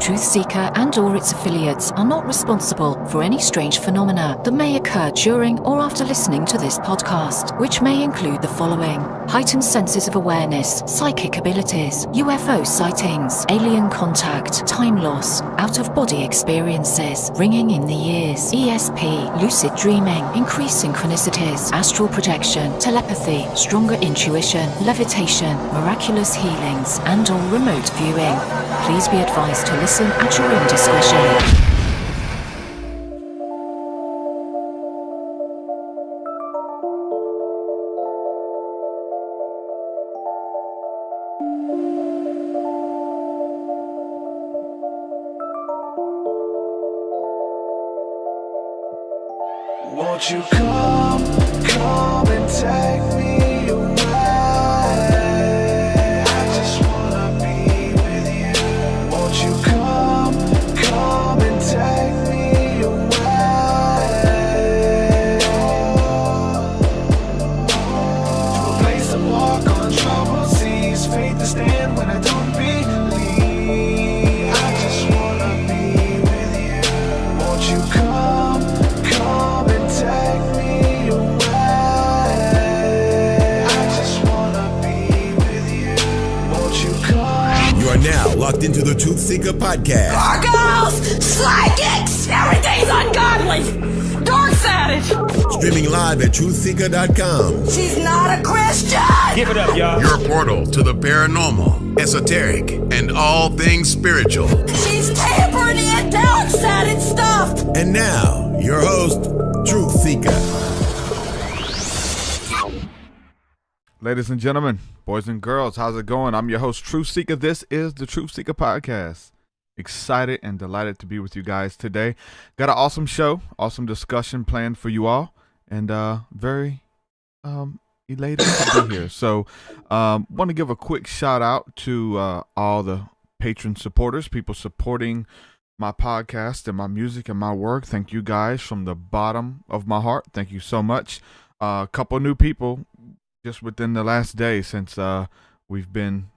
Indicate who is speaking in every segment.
Speaker 1: TruthSeekah and/or its affiliates are not responsible for any strange phenomena that may occur during or after listening to this podcast, which may include the following: heightened senses of awareness, psychic abilities, UFO sightings, alien contact, time loss, out-of-body experiences, ringing in the ears, ESP, lucid dreaming, increased synchronicities, astral projection, telepathy, stronger intuition, levitation, miraculous healings, and/or remote viewing. Please be advised to listen at your own discretion.
Speaker 2: Won't you come and take me away? I just wanna be with you. Won't you come and take me away? To a place to walk on troubled seas, faith to stand when I don't believe. I just wanna be with you. Won't you come and take me away? I just wanna be with you. Won't you come?
Speaker 3: You are now locked into the TruthSeekah podcast.
Speaker 4: Gargoyles! Psychics! Everything's ungodly! Dark savage!
Speaker 3: Streaming live at TruthSeekah.com.
Speaker 4: She's not a Christian!
Speaker 5: Give it up, y'all.
Speaker 3: Your portal to the paranormal, esoteric, and all things spiritual.
Speaker 4: She's tampering in dark-sided stuff!
Speaker 3: And now, your host, TruthSeekah.
Speaker 6: Ladies and gentlemen, boys and girls, how's it going? I'm your host, TruthSeekah. This is the TruthSeekah podcast. Excited and delighted to be with you guys today. Got an awesome show, awesome discussion planned for you all, and very elated to be here. So, want to give a quick shout out to all the Patron supporters, people supporting my podcast and my music and my work. Thank you guys from the bottom of my heart. Thank you so much. A couple new people just within the last day since we've been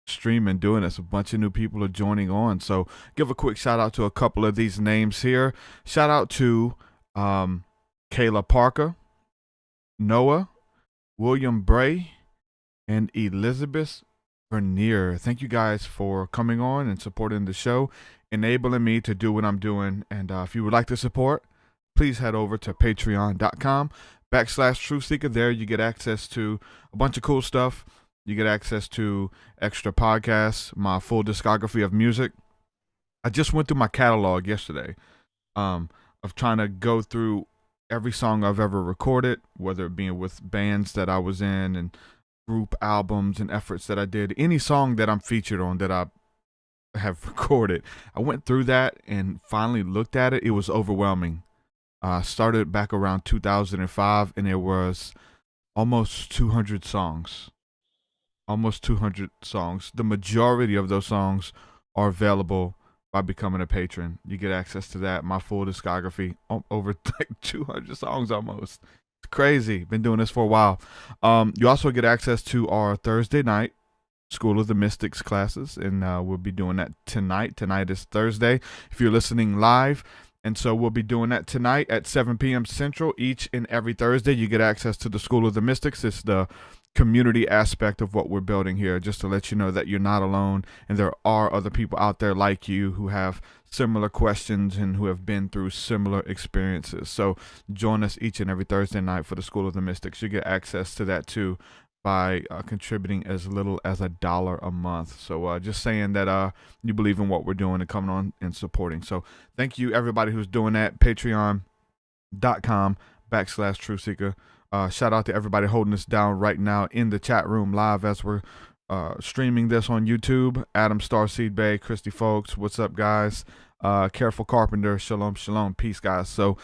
Speaker 6: streaming, doing this. A bunch of new people are joining on. So give a quick shout out to a couple of these names here. Shout out to Kayla Parker, Noah, William Bray, and Elizabeth Vernier. Thank you guys for coming on and supporting the show, enabling me to do what I'm doing. And if you would like to support, please head over to patreon.com/TruthSeekah. There you get access to a bunch of cool stuff. You get access to extra podcasts, my full discography of music. I just went through my catalog yesterday of trying to go through every song I've ever recorded, whether it be with bands that I was in and group albums and efforts that I did. Any song that I'm featured on that I have recorded, I went through that and finally looked at it. It was overwhelming. I started back around 2005, and there was almost 200 songs. Almost 200 songs. The majority of those songs are available by becoming a patron. You get access to that, my full discography, over like 200 songs almost. It's crazy. Been doing this for a while. You also get access to our Thursday night School of the Mystics classes, and we'll be doing that tonight. Tonight is Thursday if you're listening live. And so we'll be doing that tonight at 7 p.m. Central. Each and every Thursday, you get access to the School of the Mystics. It's the community aspect of what we're building here, just to let you know that you're not alone, and there are other people out there like you who have similar questions and who have been through similar experiences. So join us each and every Thursday night for the School of the Mystics. You get access to that too by contributing as little as $1 a month. So just saying that you believe in what we're doing and coming on and supporting. So thank you everybody who's doing that. Patreon.com/TruthSeekah. Shout out to everybody holding us down right now in the chat room live as we're streaming this on YouTube. Adam Starseed Bay, Christy Folks, what's up guys? Careful Carpenter, shalom, shalom, peace guys. So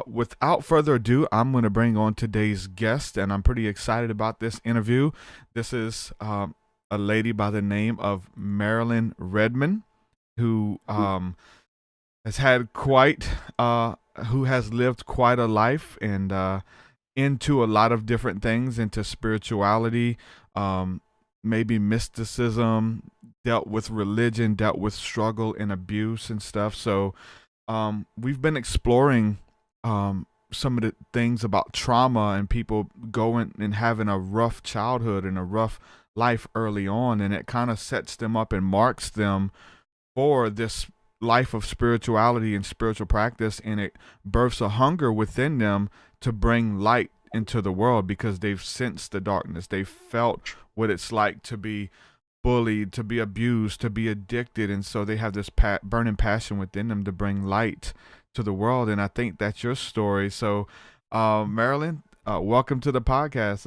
Speaker 6: without further ado, I'm going to bring on today's guest, and I'm pretty excited about this interview. This is a lady by the name of Marilyn Redman, who has had who has lived quite a life and into a lot of different things, into spirituality, maybe mysticism, dealt with religion, dealt with struggle and abuse and stuff. So we've been exploring some of the things about trauma and people going and having a rough childhood and a rough life early on, and it kind of sets them up and marks them for this life of spirituality and spiritual practice, and it births a hunger within them to bring light into the world because they've sensed the darkness. They've felt what it's like to be bullied, to be abused, to be addicted, and so they have this burning passion within them to bring light to the world. And I think that's your story. So Marilyn, welcome to the podcast.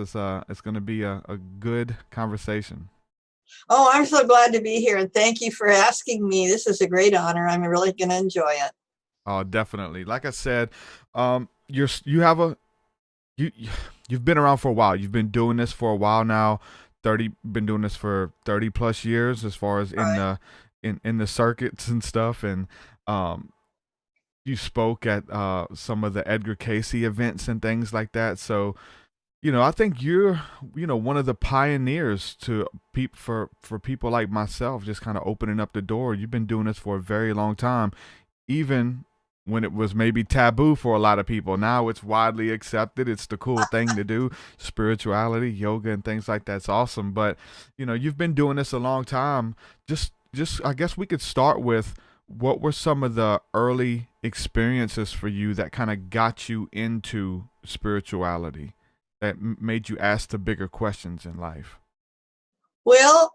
Speaker 6: It's going to be a good conversation.
Speaker 5: Oh, I'm so glad to be here, and thank you for asking me. This is a great honor. I'm really going to enjoy it.
Speaker 6: Oh, definitely. Like I said, you've been around for a while. You've been doing this for a while now. Been doing this for 30 plus years, as far as in the circuits and stuff. And you spoke at some of the Edgar Cayce events and things like that. So, I think you're, one of the pioneers for people like myself, just kind of opening up the door. You've been doing this for a very long time, even when it was maybe taboo for a lot of people. Now it's widely accepted. It's the cool thing to do. Spirituality, yoga, and things like that's awesome. But, you've been doing this a long time. Just I guess we could start with, what were some of the early experiences for you that kind of got you into spirituality, that made you ask the bigger questions in life?
Speaker 5: Well,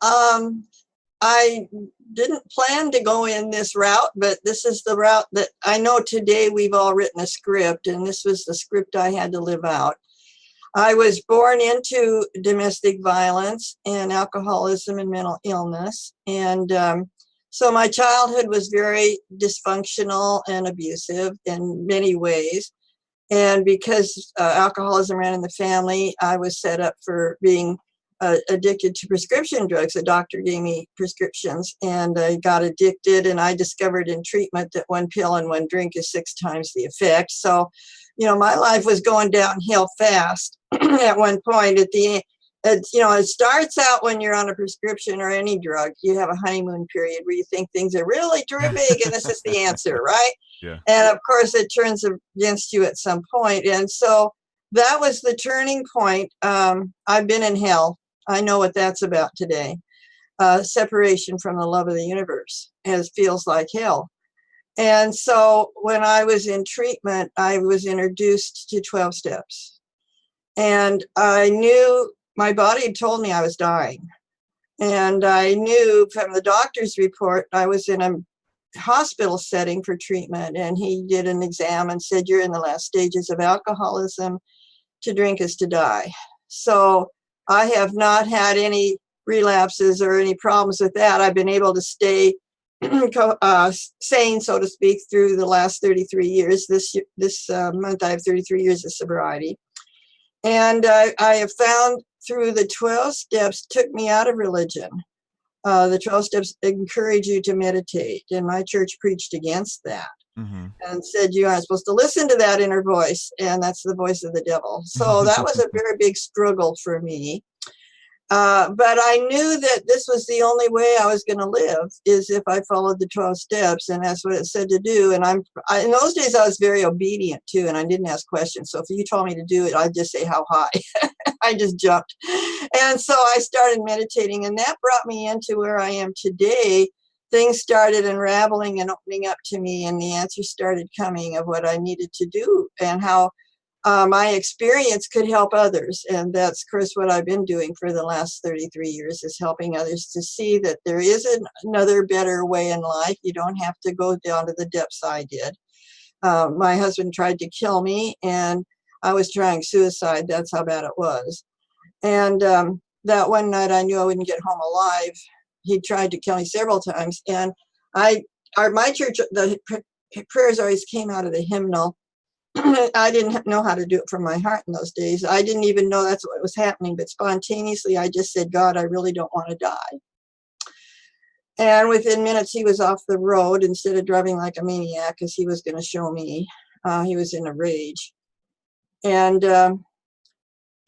Speaker 5: I didn't plan to go in this route, but this is the route that I know today we've all written a script, and this was the script I had to live out. I was born into domestic violence and alcoholism and mental illness. And so my childhood was very dysfunctional and abusive in many ways. And because alcoholism ran in the family, I was set up for being addicted to prescription drugs. The doctor gave me prescriptions, and I got addicted, and I discovered in treatment that one pill and one drink is 6 times the effect. So, my life was going downhill fast at one point. At the end, it starts out when you're on a prescription or any drug. You have a honeymoon period where you think things are really terrific, and this is the answer, right?
Speaker 6: Yeah.
Speaker 5: And of course, it turns against you at some point. And so that was the turning point. I've been in hell. I know what that's about today. Separation from the love of the universe, as feels like hell. And so when I was in treatment, I was introduced to 12 steps. And I knew my body had told me I was dying. And I knew from the doctor's report, I was in a hospital setting for treatment. And he did an exam and said, you're in the last stages of alcoholism. To drink is to die. So I have not had any relapses or any problems with that. I've been able to stay sane, so to speak, through the last 33 years. This month, I have 33 years of sobriety. And I have found through the 12 steps took me out of religion. The 12 steps encourage you to meditate. And my church preached against that. Mm-hmm. And said you aren't supposed to listen to that inner voice, and that's the voice of the devil. So that was a very big struggle for me. But I knew that this was the only way I was going to live, is if I followed the 12 steps, and that's what it said to do. And in those days, I was very obedient too, and I didn't ask questions. So if you told me to do it, I'd just say how high. I just jumped. And so I started meditating, and that brought me into where I am today. Things started unraveling and opening up to me, and the answers started coming of what I needed to do and how my experience could help others. And that's, of course, what I've been doing for the last 33 years, is helping others to see that there is another better way in life. You don't have to go down to the depths I did. My husband tried to kill me, and I was trying suicide. That's how bad it was. And that one night I knew I wouldn't get home alive. He tried to kill me several times. And my church, the prayers always came out of the hymnal. I didn't know how to do it from my heart in those days. I didn't even know that's what was happening. But spontaneously, I just said, God, I really don't want to die. And within minutes, he was off the road instead of driving like a maniac, because he was going to show me. He was in a rage. And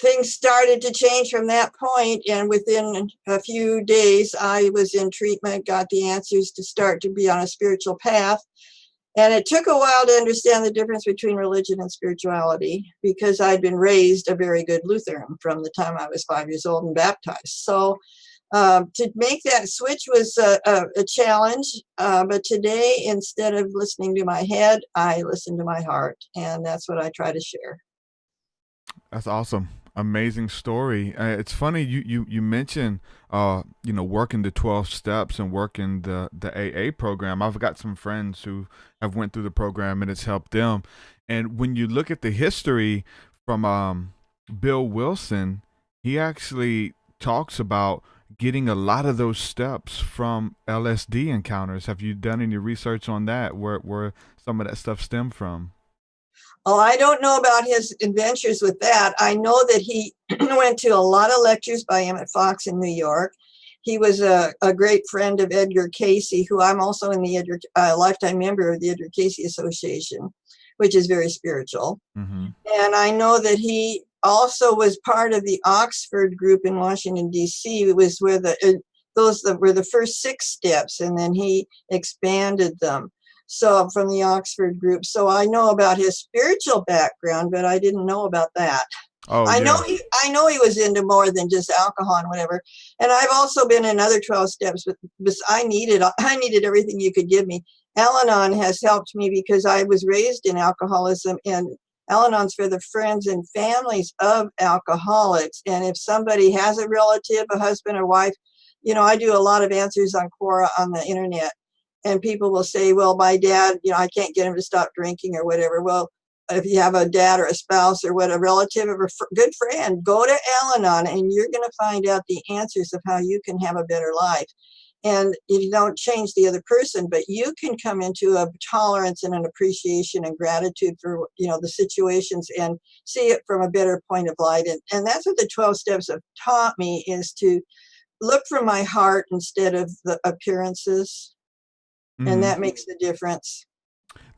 Speaker 5: things started to change from that point, and within a few days I was in treatment, got the answers to start to be on a spiritual path. And it took a while to understand the difference between religion and spirituality, because I'd been raised a very good Lutheran from the time I was 5 years old and baptized. So to make that switch was a challenge. But today, instead of listening to my head, I listen to my heart. And that's what I try to share.
Speaker 6: That's awesome. Amazing story. It's funny you mentioned working the 12 steps and working the AA program. I've got some friends who have went through the program and it's helped them. And when you look at the history from Bill Wilson, he actually talks about getting a lot of those steps from LSD encounters. Have you done any research on that, where some of that stuff stemmed from?
Speaker 5: Oh, I don't know about his adventures with that. I know that he went to a lot of lectures by Emmett Fox in New York. He was a great friend of Edgar Cayce, who I'm also in the lifetime member of the Edgar Cayce Association, which is very spiritual.
Speaker 6: Mm-hmm.
Speaker 5: And I know that he also was part of the Oxford group in Washington, D.C. It was where those were the first 6 steps, and then he expanded them. So from the Oxford group. So I know about his spiritual background, but I didn't know about that.
Speaker 6: Oh,
Speaker 5: I know he was into more than just alcohol and whatever. And I've also been in other 12 steps, but I needed everything you could give me. Al-Anon has helped me because I was raised in alcoholism, and Al-Anon's for the friends and families of alcoholics. And if somebody has a relative, a husband or wife, I do a lot of answers on Quora on the internet. And people will say, well, my dad, I can't get him to stop drinking or whatever. Well, if you have a dad or a spouse or a relative or a good friend, go to Al-Anon and you're going to find out the answers of how you can have a better life. And you don't change the other person, but you can come into a tolerance and an appreciation and gratitude for, the situations and see it from a better point of light. And that's what the 12 steps have taught me, is to look from my heart instead of the appearances.
Speaker 6: Mm-hmm.
Speaker 5: And that makes the difference.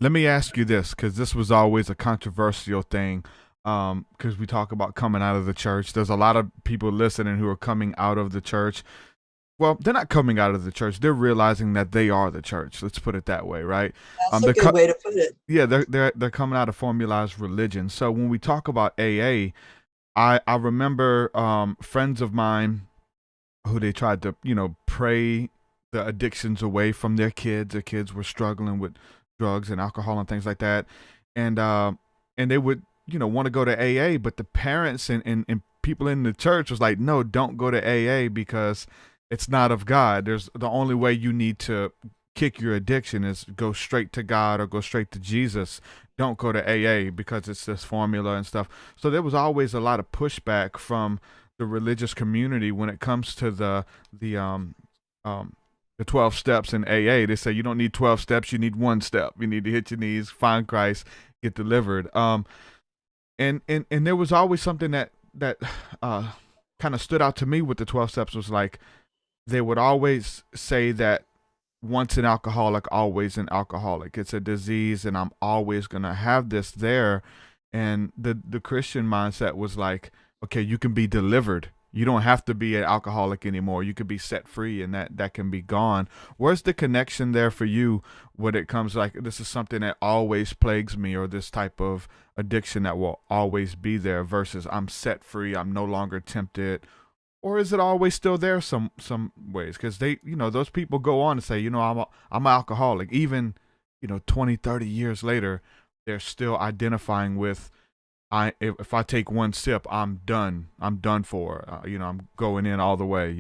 Speaker 6: Let me ask you this, because this was always a controversial thing, because we talk about coming out of the church. There's a lot of people listening who are coming out of the church. Well, they're not coming out of the church. They're realizing that they are the church. Let's put it that way, right?
Speaker 5: That's a good way to put it.
Speaker 6: Yeah, they're coming out of formalized religion. So when we talk about AA, I remember friends of mine who they tried to, pray the addictions away from their kids. Their kids were struggling with drugs and alcohol and things like that. And they would, want to go to AA, but the parents and people in the church was like, no, don't go to AA because it's not of God. There's the only way you need to kick your addiction is go straight to God or go straight to Jesus. Don't go to AA because it's this formula and stuff. So there was always a lot of pushback from the religious community when it comes to the 12 steps in AA. They say you don't need 12 steps, you need 1 step. You need to hit your knees, find Christ, get delivered. And there was always something that kind of stood out to me with the 12 steps was like, they would always say that once an alcoholic, always an alcoholic. It's a disease and I'm always going to have this there. And the Christian mindset was like, okay, you can be delivered. You don't have to be an alcoholic anymore. You could be set free and that can be gone. Where's the connection there for you when it comes like, this is something that always plagues me, or this type of addiction that will always be there, versus I'm set free, I'm no longer tempted? Or is it always still there some ways? Because they, those people go on to say, I'm an alcoholic. Even, 20, 30 years later, they're still identifying with, if I take 1 sip, I'm done. I'm done for. I'm going in all the way.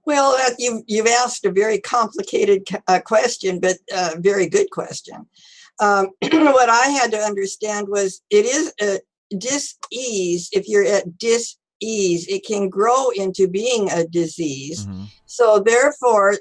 Speaker 5: Well, you've asked a very complicated question, but a very good question. What I had to understand was it is a dis-ease. If you're at dis-ease, it can grow into being a disease.
Speaker 6: Mm-hmm.
Speaker 5: So therefore,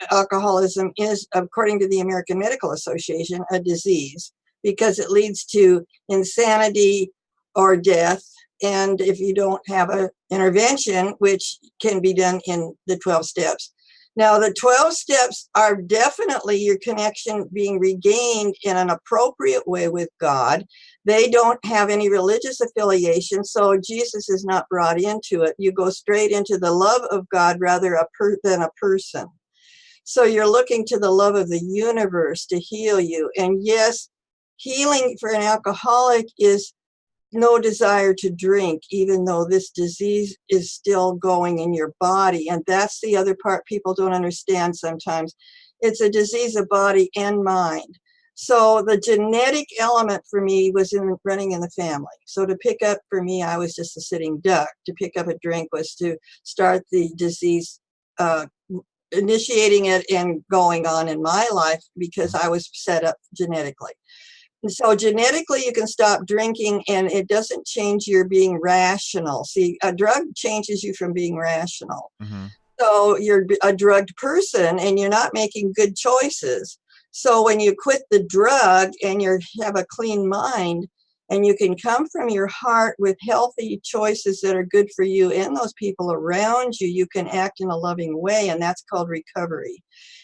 Speaker 5: alcoholism is, according to the American Medical Association, a disease, because it leads to insanity or death. And if you don't have an intervention, which can be done in the 12 steps, Now, the 12 steps are definitely your connection being regained in an appropriate way with God. They don't have any religious affiliation, so Jesus is not brought into it. You go straight into the love of God rather than a person. So you're looking to the love of the universe to heal you. And yes, healing for an alcoholic is no desire to drink, even though this disease is still going in your body. And that's the other part people don't understand sometimes. It's a disease of body and mind. So the genetic element for me was running in the family. So to pick up, for me, I was just a sitting duck. To pick up a drink was to start the disease, initiating it and going on in my life, because I was set up genetically. And so genetically, you can stop drinking, and it doesn't change your being rational. See, a drug changes you from being rational.
Speaker 6: Mm-hmm.
Speaker 5: So you're a drugged person, and you're not making good choices. So when you quit the drug and you have a clean mind, and you can come from your heart with healthy choices that are good for you and those people around you, you can act in a loving way, and that's called recovery.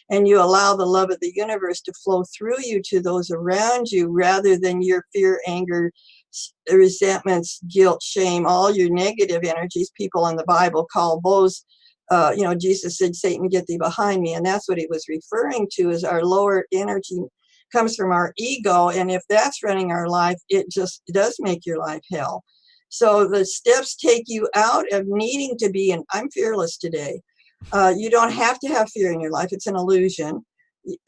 Speaker 5: And you allow the love of the universe to flow through you to those around you, rather than your fear, anger, resentments, guilt, shame, all your negative energies. People in the Bible call those, Jesus said, Satan, get thee behind me. And that's what he was referring to, is our lower energy comes from our ego. And if that's running our life, it just does make your life hell. So the steps take you out of needing to be, and I'm fearless today. You don't have to have fear in your life. It's an illusion.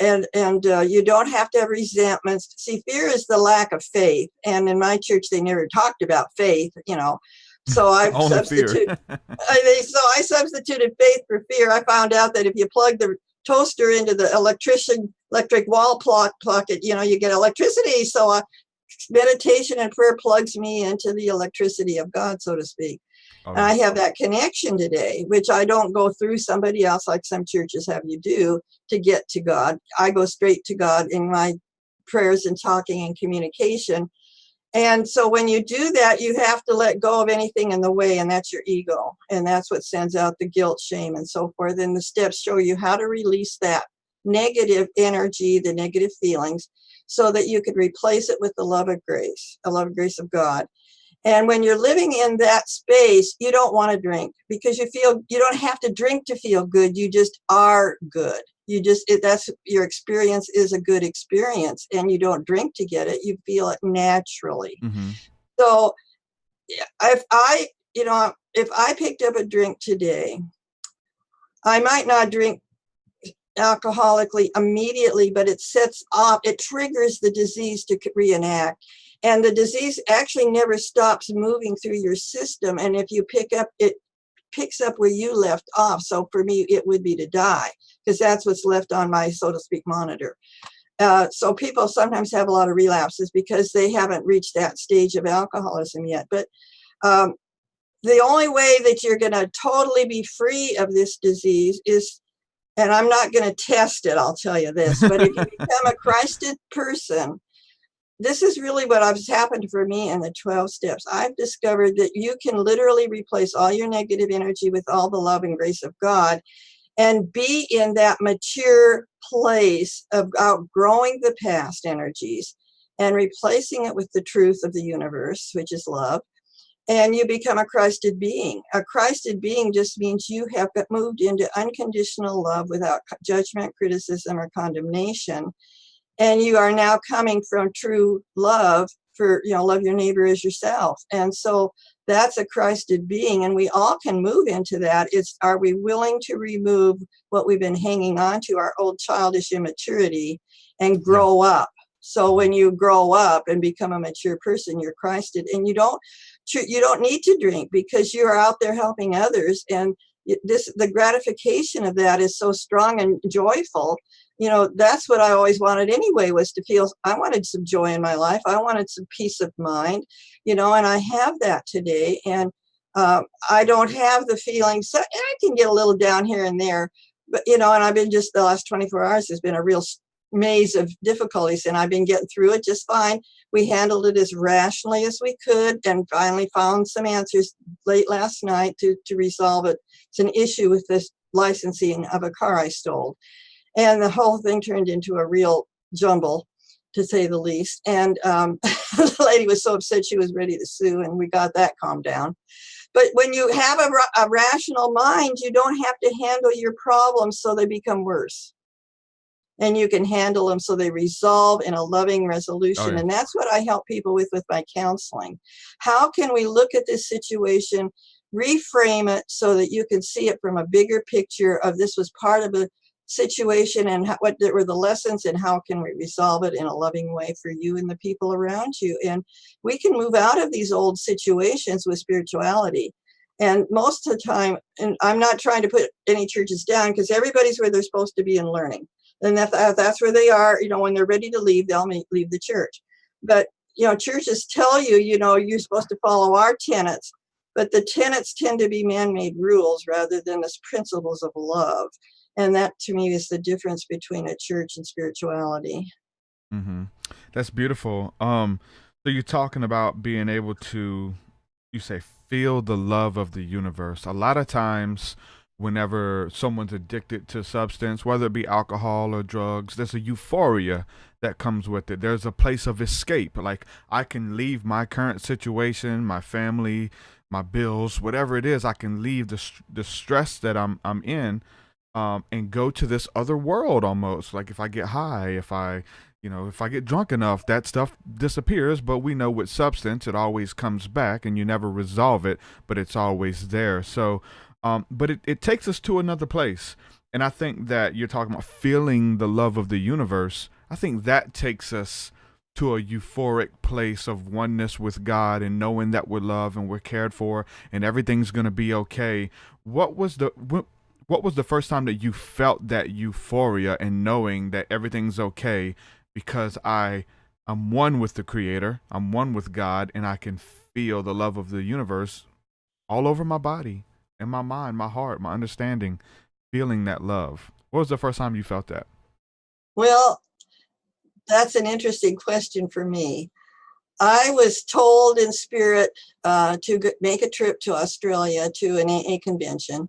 Speaker 5: And you don't have to have resentments. See, fear is the lack of faith. And in my church, they never talked about faith, So I substituted faith for fear. I found out that if you plug the toaster into the electric wall socket, you get electricity. So meditation and prayer plugs me into the electricity of God, so to speak. Oh, and I have that connection today, which I don't go through somebody else like some churches have you do to get to God. I go straight to God in my prayers and talking and communication. And so when you do that, you have to let go of anything in the way, and that's your ego. And that's what sends out the guilt, shame, and so forth. And the steps show you how to release that negative energy, the negative feelings, so that you could replace it with the love of grace of God. And when you're living in that space, you don't want to drink, because you don't have to drink to feel good. You just are good. That's your experience is a good experience, and you don't drink to get it. You feel it naturally. Mm-hmm. So if I picked up a drink today, I might not drink alcoholically immediately, but it triggers the disease to reenact. And the disease actually never stops moving through your system. And if you pick up, it picks up where you left off. So for me, it would be to die, because that's what's left on my, so to speak, monitor. So people sometimes have a lot of relapses because they haven't reached that stage of alcoholism yet. But the only way that you're going to totally be free of this disease is, and I'm not going to test it, I'll tell you this, but if you become a Christed person, this is really what has happened for me in the 12 steps. I've discovered that you can literally replace all your negative energy with all the love and grace of God, and be in that mature place of outgrowing the past energies and replacing it with the truth of the universe, which is love. And you become a Christed being. A Christed being just means you have moved into unconditional love without judgment, criticism, or condemnation. And you are now coming from true love for, love your neighbor as yourself. And so that's a Christed being. And we all can move into that. Are we willing to remove what we've been hanging on to, our old childish immaturity, and grow up? So when you grow up and become a mature person, you're Christed, and you don't need to drink, because you're out there helping others. And the gratification of that is so strong and joyful. That's what I always wanted anyway, was to feel, I wanted some joy in my life. I wanted some peace of mind, and I have that today. And I don't have the feelings, and I can get a little down here and there, but, and I've been just, the last 24 hours has been a real maze of difficulties, and I've been getting through it just fine. We handled it as rationally as we could, and finally found some answers late last night to resolve it. It's an issue with this licensing of a car I stole. And the whole thing turned into a real jumble, to say the least. And the lady was so upset she was ready to sue, and we got that calmed down. But when you have a rational mind, you don't have to handle your problems so they become worse. And you can handle them so they resolve in a loving resolution.
Speaker 6: Oh, yeah.
Speaker 5: And that's what I help people with my counseling. How can we look at this situation, reframe it so that you can see it from a bigger picture of this was part of a situation, and what were the lessons, and how can we resolve it in a loving way for you and the people around you? And we can move out of these old situations with spirituality. And most of the time, and I'm not trying to put any churches down, because everybody's where they're supposed to be in learning. And if that's where they are, when they're ready to leave, they'll leave the church. But, churches tell you, you're supposed to follow our tenets, but the tenets tend to be man-made rules rather than the principles of love. And that, to me, is the difference between a church and spirituality.
Speaker 6: Mm-hmm. That's beautiful. So you're talking about being able to, you say, feel the love of the universe. A lot of times, whenever someone's addicted to substance, whether it be alcohol or drugs, there's a euphoria that comes with it. There's a place of escape. Like, I can leave my current situation, my family, my bills, whatever it is. I can leave the stress that I'm in, and go to this other world almost. Like, if I get high, if I get drunk enough, that stuff disappears. But we know with substance, it always comes back, and you never resolve it, but it's always there. So, but it takes us to another place. And I think that you're talking about feeling the love of the universe. I think that takes us to a euphoric place of oneness with God, and knowing that we're loved and we're cared for and everything's going to be okay. What was the first time that you felt that euphoria and knowing that everything's okay because I'm one with the Creator, I'm one with God, and I can feel the love of the universe all over my body and my mind, my heart, my understanding, feeling that love? What was the first time you felt that?
Speaker 5: Well, that's an interesting question for me. I was told in spirit to make a trip to Australia to an AA convention.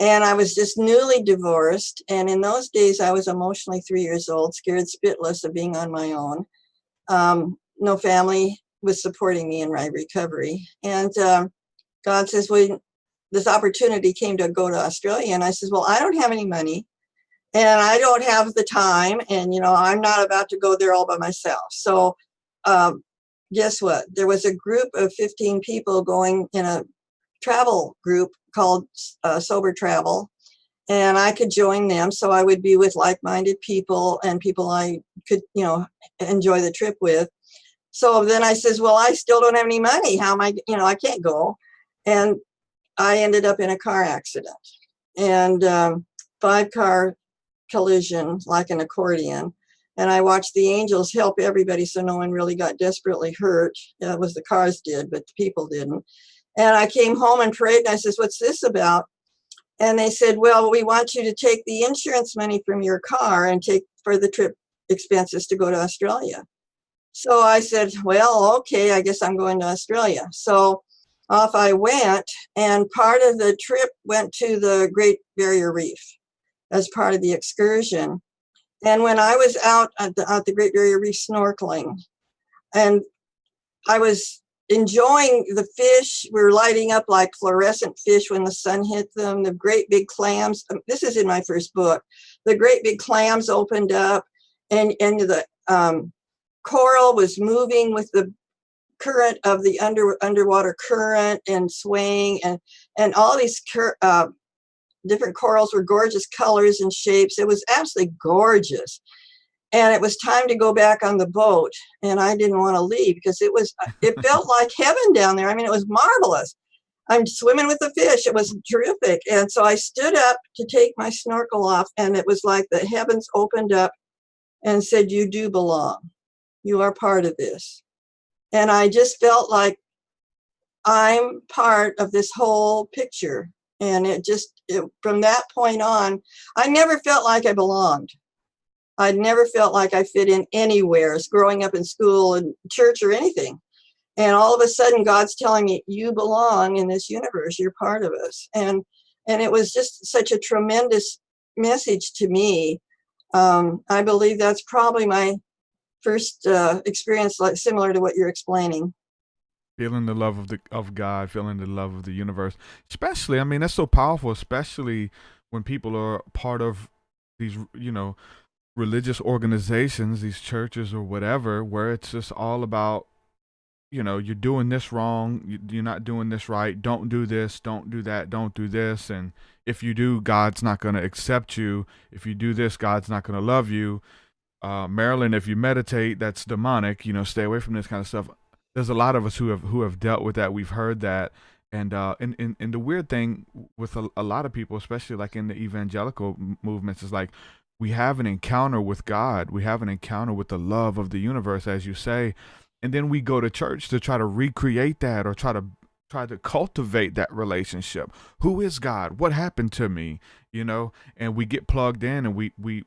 Speaker 5: And I was just newly divorced. And in those days, I was emotionally 3 years old, scared spitless of being on my own. No family was supporting me in my recovery. And God says, well, this opportunity came to go to Australia. And I says, well, I don't have any money, and I don't have the time. And, I'm not about to go there all by myself. So guess what? There was a group of 15 people going in a travel group called Sober Travel, and I could join them, so I would be with like-minded people and people I could enjoy the trip with. So then I says, well, I still don't have any money. How am I, I can't go. And I ended up in a car accident, and 5-car collision, like an accordion. And I watched the angels help everybody, so no one really got desperately hurt. It was the cars did, but the people didn't. And I came home and prayed, and I says, what's this about? And they said, well, we want you to take the insurance money from your car and take for the trip expenses to go to Australia. So I said, well, okay, I guess I'm going to Australia. So off I went, and part of the trip went to the Great Barrier Reef as part of the excursion. And when I was out at the Great Barrier Reef snorkeling, and I was enjoying the fish, we were lighting up like fluorescent fish when the sun hit them, the great big clams. This is in my first book. The great big clams opened up, and the coral was moving with the current of the underwater current and swaying, and all these different corals were gorgeous colors and shapes. It was absolutely gorgeous. And it was time to go back on the boat, and I didn't want to leave because it felt like heaven down there. I mean, it was marvelous. I'm swimming with the fish. It was terrific. And so I stood up to take my snorkel off, and it was like the heavens opened up and said, you do belong. You are part of this. And I just felt like I'm part of this whole picture. And from that point on, I never felt like I belonged. I never felt like I fit in anywhere, growing up in school and church or anything. And all of a sudden, God's telling me, you belong in this universe. You're part of us. And And it was just such a tremendous message to me. I believe that's probably my first experience, like similar to what you're explaining.
Speaker 6: Feeling the love of God, feeling the love of the universe. Especially, I mean, that's so powerful, especially when people are part of these, religious organizations, these churches or whatever, where it's just all about, you're doing this wrong, you're not doing this right, don't do this, don't do that, don't do this, and if you do, God's not going to accept you. If you do this, God's not going to love you. Marilyn, if you meditate, that's demonic, stay away from this kind of stuff. There's a lot of us who have dealt with that. We've heard that. And the weird thing with a lot of people, especially like in the evangelical movements, is like we have an encounter with God. We have an encounter with the love of the universe, as you say. And then we go to church to try to recreate that or try to cultivate that relationship. Who is God? What happened to me? And we get plugged in and we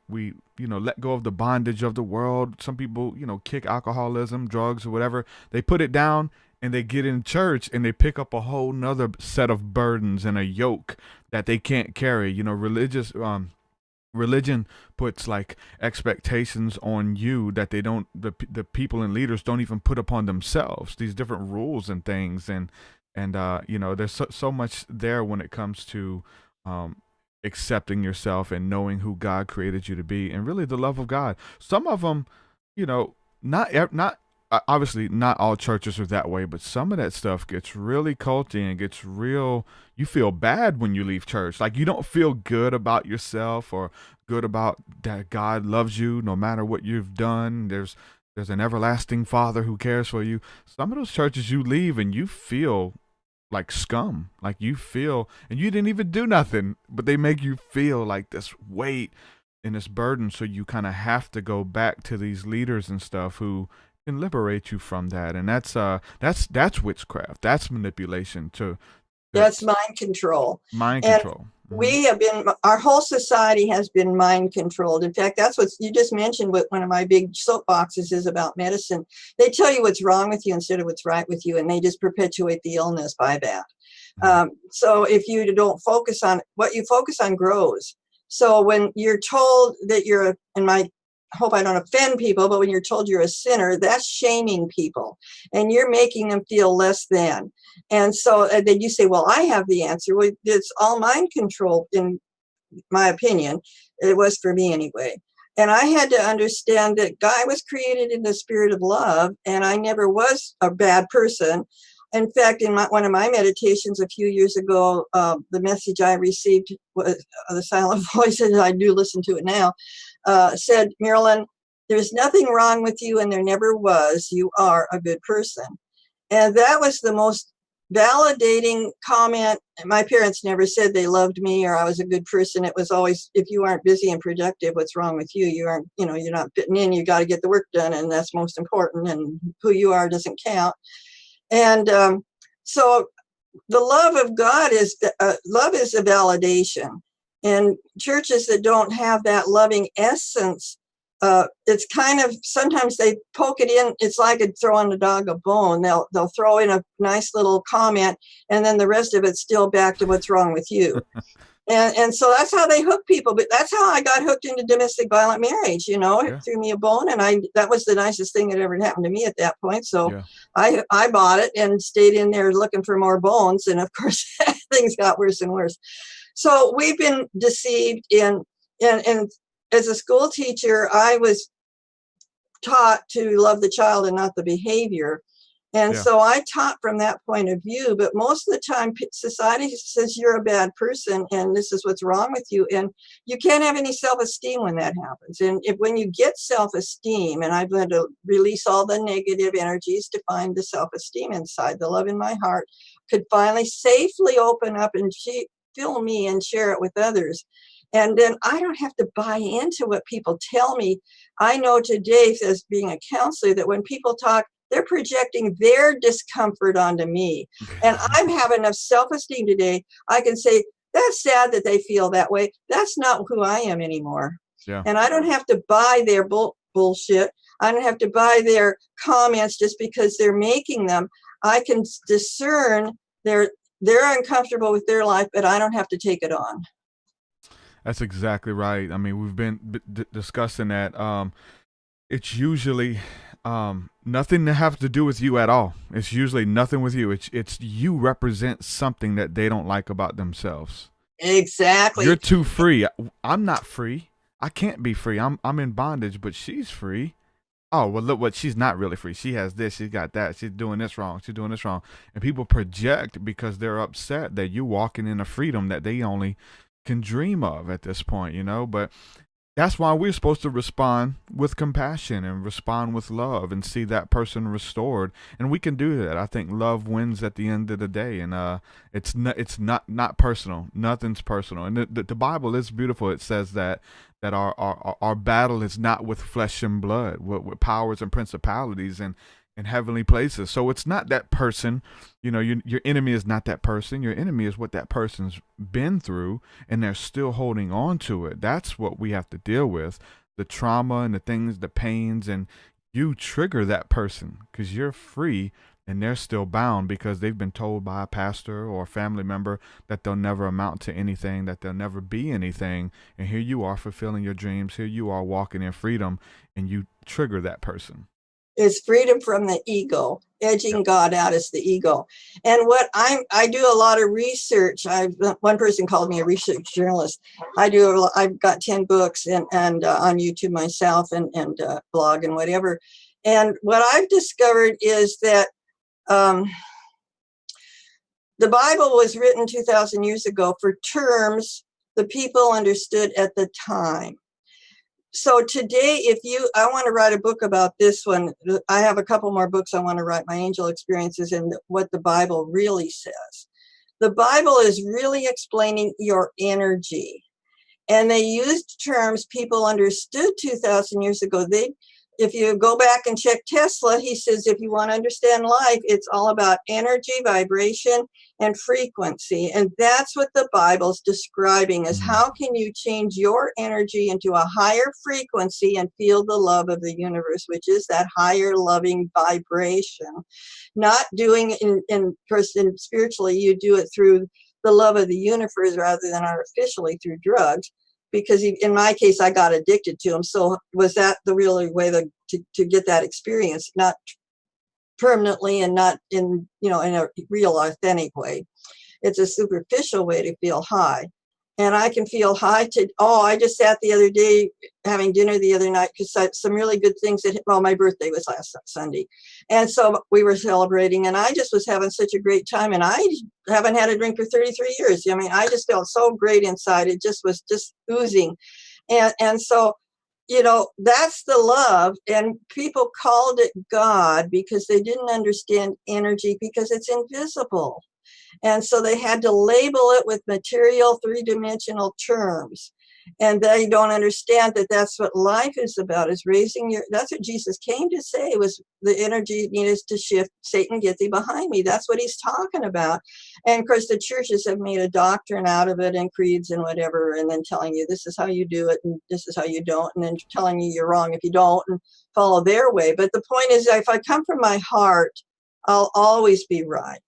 Speaker 6: let go of the bondage of the world. Some people, kick alcoholism, drugs, or whatever. They put it down and they get in church and they pick up a whole nother set of burdens and a yoke that they can't carry. Religion puts like expectations on you that they don't, the people and leaders don't even put upon themselves, these different rules and things. And there's so much there when it comes to accepting yourself and knowing who God created you to be, and really the love of God. Some of them, not obviously not all churches are that way, but some of that stuff gets really culty and gets real. You feel bad when you leave church. Like you don't feel good about yourself or good about that God loves you no matter what you've done. There's an everlasting Father who cares for you. Some of those churches you leave and you feel like scum, like you feel, and you didn't even do nothing, but they make you feel like this weight and this burden. So you kind of have to go back to these leaders and stuff who can liberate you from that. And that's witchcraft. That's manipulation too.
Speaker 5: That's mind control.
Speaker 6: Mind
Speaker 5: And
Speaker 6: control.
Speaker 5: we have been, our whole society has been mind controlled. In fact, that's what you just mentioned. What one of my big soapboxes is about medicine. They tell you what's wrong with you instead of what's right with you, and they just perpetuate the illness by that. So if you don't focus on what you focus on, grows. So when you're told that you're, I hope I don't offend people, but when you're told you're a sinner, that's shaming people and you're making them feel less than. And so then you say, well, I have the answer. Well, it's all mind control, in my opinion. It was for me anyway. And I had to understand that I was created in the spirit of love, and I never was a bad person. In fact, in one of my meditations a few years ago, the message I received was the silent voices. I do listen to it now. Said, Marilyn, there's nothing wrong with you, and there never was. You are a good person. And that was the most validating comment. My parents never said they loved me or I was a good person. It was always, if you aren't busy and productive, what's wrong with you? You aren't, you're not fitting in. You got to get the work done, and that's most important. And who you are doesn't count. And so the love of God is a validation. And churches that don't have that loving essence, it's kind of, sometimes they poke it in. It's like throwing a dog a bone. They'll throw in a nice little comment, and then the rest of it's still back to what's wrong with you. And so that's how they hook people. But that's how I got hooked into domestic violent marriage. It threw me a bone, and that was the nicest thing that ever happened to me at that point. So I bought it and stayed in there looking for more bones. And of course, things got worse and worse. So we've been deceived and as a school teacher, I was taught to love the child and not the behavior. And so I taught from that point of view. But most of the time, society says you're a bad person and this is what's wrong with you. And you can't have any self-esteem when that happens. And when you get self-esteem, and I've had to release all the negative energies to find the self-esteem inside, the love in my heart could finally safely open up and fill me and share it with others. And then I don't have to buy into what people tell me. I know today, as being a counselor, that when people talk, they're projecting their discomfort onto me. And I have enough self-esteem today. I can say, that's sad that they feel that way. That's not who I am anymore. And I don't have to buy their bullshit. I don't have to buy their comments just because they're making them. I can discern they're uncomfortable with their life, but I don't have to take it on.
Speaker 6: That's exactly right. I mean, we've been discussing that. It's usually nothing to have to do with you at all. It's usually nothing with you. It's you represent something that they don't like about themselves.
Speaker 5: Exactly.
Speaker 6: You're too free. I'm not free. I can't be free. I'm in bondage, but she's free. Oh, well, look what she's not really free. She has this, she's got that, she's doing this wrong, she's doing this wrong. And people project because they're upset that you're walking in a freedom that they only can dream of at this point, you know. But that's why we're supposed to respond with compassion and respond with love and see that person restored. And we can do that. I think love wins at the end of the day. And it's not personal. Nothing's personal. And the Bible is beautiful. It says that our battle is not with flesh and blood, with powers and principalities and heavenly places. So it's not that person, you know, your enemy is not that person. Your enemy is what that person's been through, and they're still holding on to it. That's what we have to deal with, the trauma and the things, the pains, and you trigger that person because you're free and they're still bound because they've been told by a pastor or a family member that they'll never amount to anything, that they'll never be anything. And here you are fulfilling your dreams. Here you are walking in freedom, and you trigger that person.
Speaker 5: Is freedom from the ego. Edging God out is the ego. And what I do a lot of research. One person called me a research journalist. I've got 10 books and on YouTube myself and blog and whatever. And what I've discovered is that the Bible was written 2,000 years ago for terms the people understood at the time. So today, I want to write a book about this one. I have a couple more books I want to write, my angel experiences and what the Bible really says. The Bible is really explaining your energy. And they used terms people understood 2,000 years ago. If you go back and check Tesla, he says, if you want to understand life, it's all about energy, vibration, and frequency. And that's what the Bible's describing is how can you change your energy into a higher frequency and feel the love of the universe, which is that higher loving vibration. Not doing in spiritually, you do it through the love of the universe rather than artificially through drugs. Because in my case, I got addicted to them. So was that the real way to get that experience? Not permanently and not in a real authentic way. It's a superficial way to feel high. And I can feel high I just sat the other day having dinner the other night because some really good things my birthday was last Sunday. And so we were celebrating and I just was having such a great time. And I haven't had a drink for 33 years. I mean, I just felt so great inside. It just was just oozing. And so, that's the love. And people called it God because they didn't understand energy because it's invisible. And so they had to label it with material, three-dimensional terms. And they don't understand that that's what life is about, is raising that's what Jesus came to say, was the energy needed to shift. Satan, get thee behind me. That's what he's talking about. And of course, the churches have made a doctrine out of it and creeds and whatever, and then telling you this is how you do it and this is how you don't, and then telling you you're wrong if you don't and follow their way. But the point is, if I come from my heart, I'll always be right.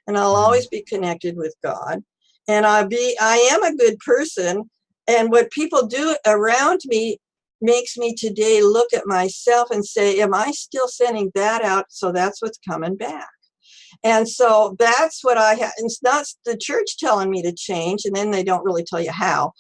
Speaker 5: And I'll always be connected with God. And I am a good person. And what people do around me makes me today look at myself and say, am I still sending that out? So that's what's coming back. And so that's what I have. It's not the church telling me to change. And then they don't really tell you how.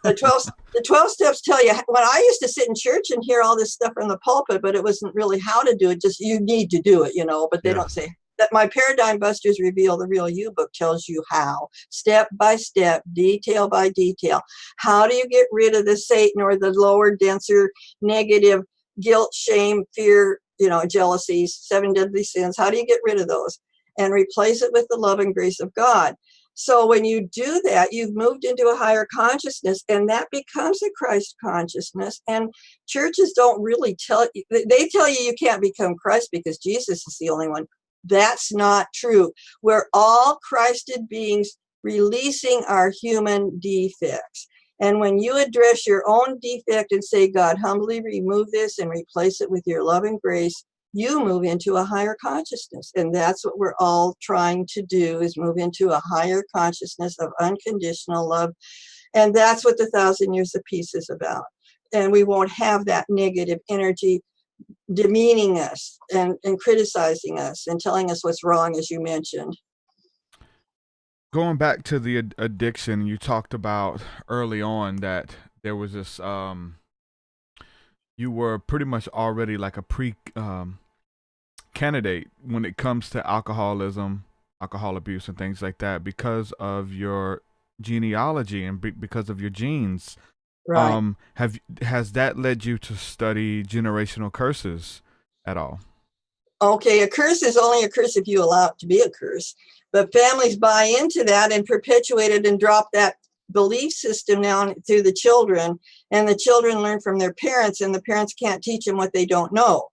Speaker 5: The 12 steps tell you. When I used to sit in church and hear all this stuff from the pulpit, but it wasn't really how to do it. Just you need to do it, but they don't say that. My Paradigm Busters Reveal the Real You book tells you how, step by step, detail by detail. How do you get rid of the Satan or the lower, denser, negative guilt, shame, fear, jealousies, 7 deadly sins? How do you get rid of those and replace it with the love and grace of God? So when you do that, you've moved into a higher consciousness, and that becomes a Christ consciousness. And churches don't really tell you. They tell you can't become Christ because Jesus is the only one. That's not true. We're all Christed beings releasing our human defects. And when you address your own defect and say, God, humbly remove this and replace it with your love and grace, you move into a higher consciousness. And that's what we're all trying to do, is move into a higher consciousness of unconditional love. And that's what the 1,000 Years of Peace is about. And we won't have that negative energy demeaning us and criticizing us and telling us what's wrong, as you mentioned.
Speaker 6: Going back to the addiction, you talked about early on that there was this, you were pretty much already like a candidate when it comes to alcoholism, alcohol abuse, and things like that because of your genealogy and because of your genes.
Speaker 5: Right.
Speaker 6: Has that led you to study generational curses at all?
Speaker 5: Okay, a curse is only a curse if you allow it to be a curse. But families buy into that and perpetuate it and drop that belief system down through the children. And the children learn from their parents, and the parents can't teach them what they don't know.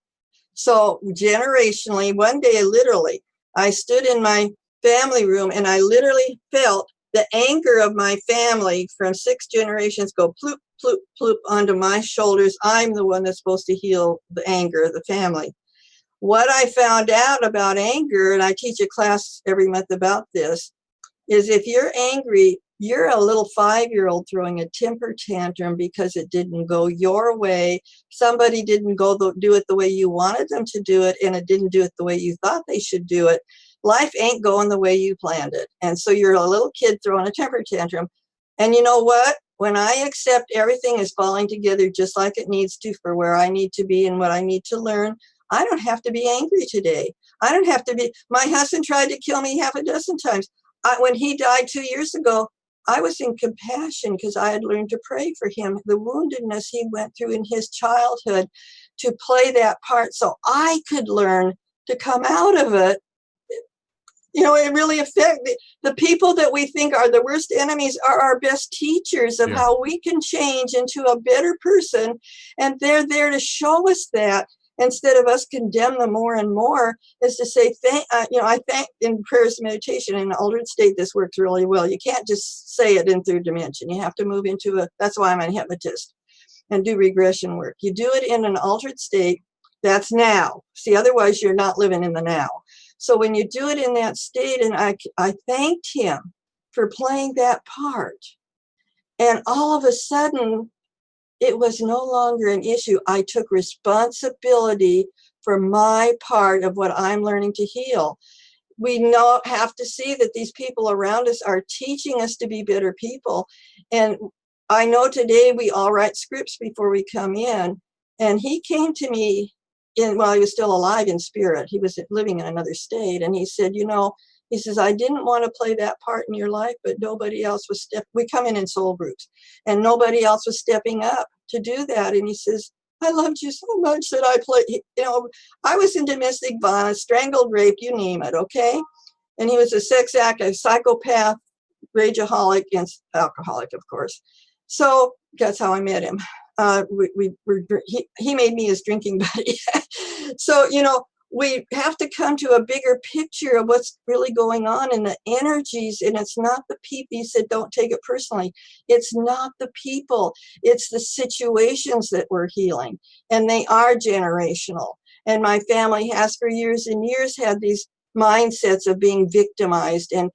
Speaker 5: So generationally, one day, literally, I stood in my family room and I literally felt the anger of my family from 6 generations go ploop, ploop, ploop onto my shoulders. I'm the one that's supposed to heal the anger of the family. What I found out about anger, and I teach a class every month about this, is if you're angry, you're a little 5-year-old throwing a temper tantrum because it didn't go your way. Somebody didn't do it the way you wanted them to do it, and it didn't do it the way you thought they should do it. Life ain't going the way you planned it. And so you're a little kid throwing a temper tantrum. And you know what? When I accept everything is falling together just like it needs to for where I need to be and what I need to learn, I don't have to be angry today. I don't have to be. My husband tried to kill me 6 times. When he died 2 years ago, I was in compassion because I had learned to pray for him. The woundedness he went through in his childhood, to play that part so I could learn to come out of it. You know, it really affected the people that we think are the worst enemies are our best teachers of how we can change into a better person. And they're there to show us that. Instead of us condemn them more and more, is to say, I thank in prayers, meditation, in an altered state, this works really well. You can't just say it in third dimension. You have to move into that's why I'm a hypnotist and do regression work. You do it in an altered state, that's now. See, otherwise you're not living in the now. So when you do it in that state, and I thanked him for playing that part. And all of a sudden, it was no longer an issue. I took responsibility for my part of what I'm learning to heal. We have to see that these people around us are teaching us to be better people. And I know today we all write scripts before we come in. And he came to me while he was still alive in spirit. He was living in another state. And he said, he says, I didn't want to play that part in your life, but nobody else was we come in soul groups, and nobody else was stepping up to do that. And he says, I loved you so much that I played, I was in domestic violence, strangled, raped, you name it, okay? And he was a sex addict, a psychopath, rageaholic, and alcoholic, of course. So that's how I met him. He made me his drinking buddy. So, we have to come to a bigger picture of what's really going on in the energies. And it's not the people. He said, don't take it personally. It's not the people. It's the situations that we're healing. And they are generational. And my family has for years and years had these mindsets of being victimized and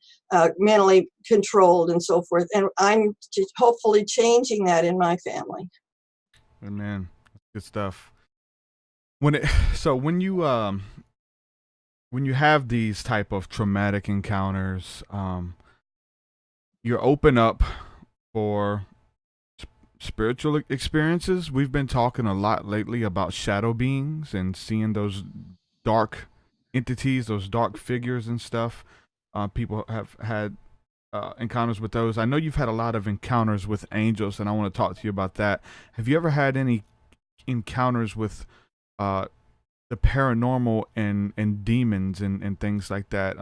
Speaker 5: mentally controlled and so forth. And I'm hopefully changing that in my family.
Speaker 6: Amen. Good stuff. When you have these type of traumatic encounters, you're open up for spiritual experiences. We've been talking a lot lately about shadow beings and seeing those dark entities, those dark figures and stuff. People have had encounters with those. I know you've had a lot of encounters with angels, and I want to talk to you about that. Have you ever had any encounters with the paranormal and demons and things like that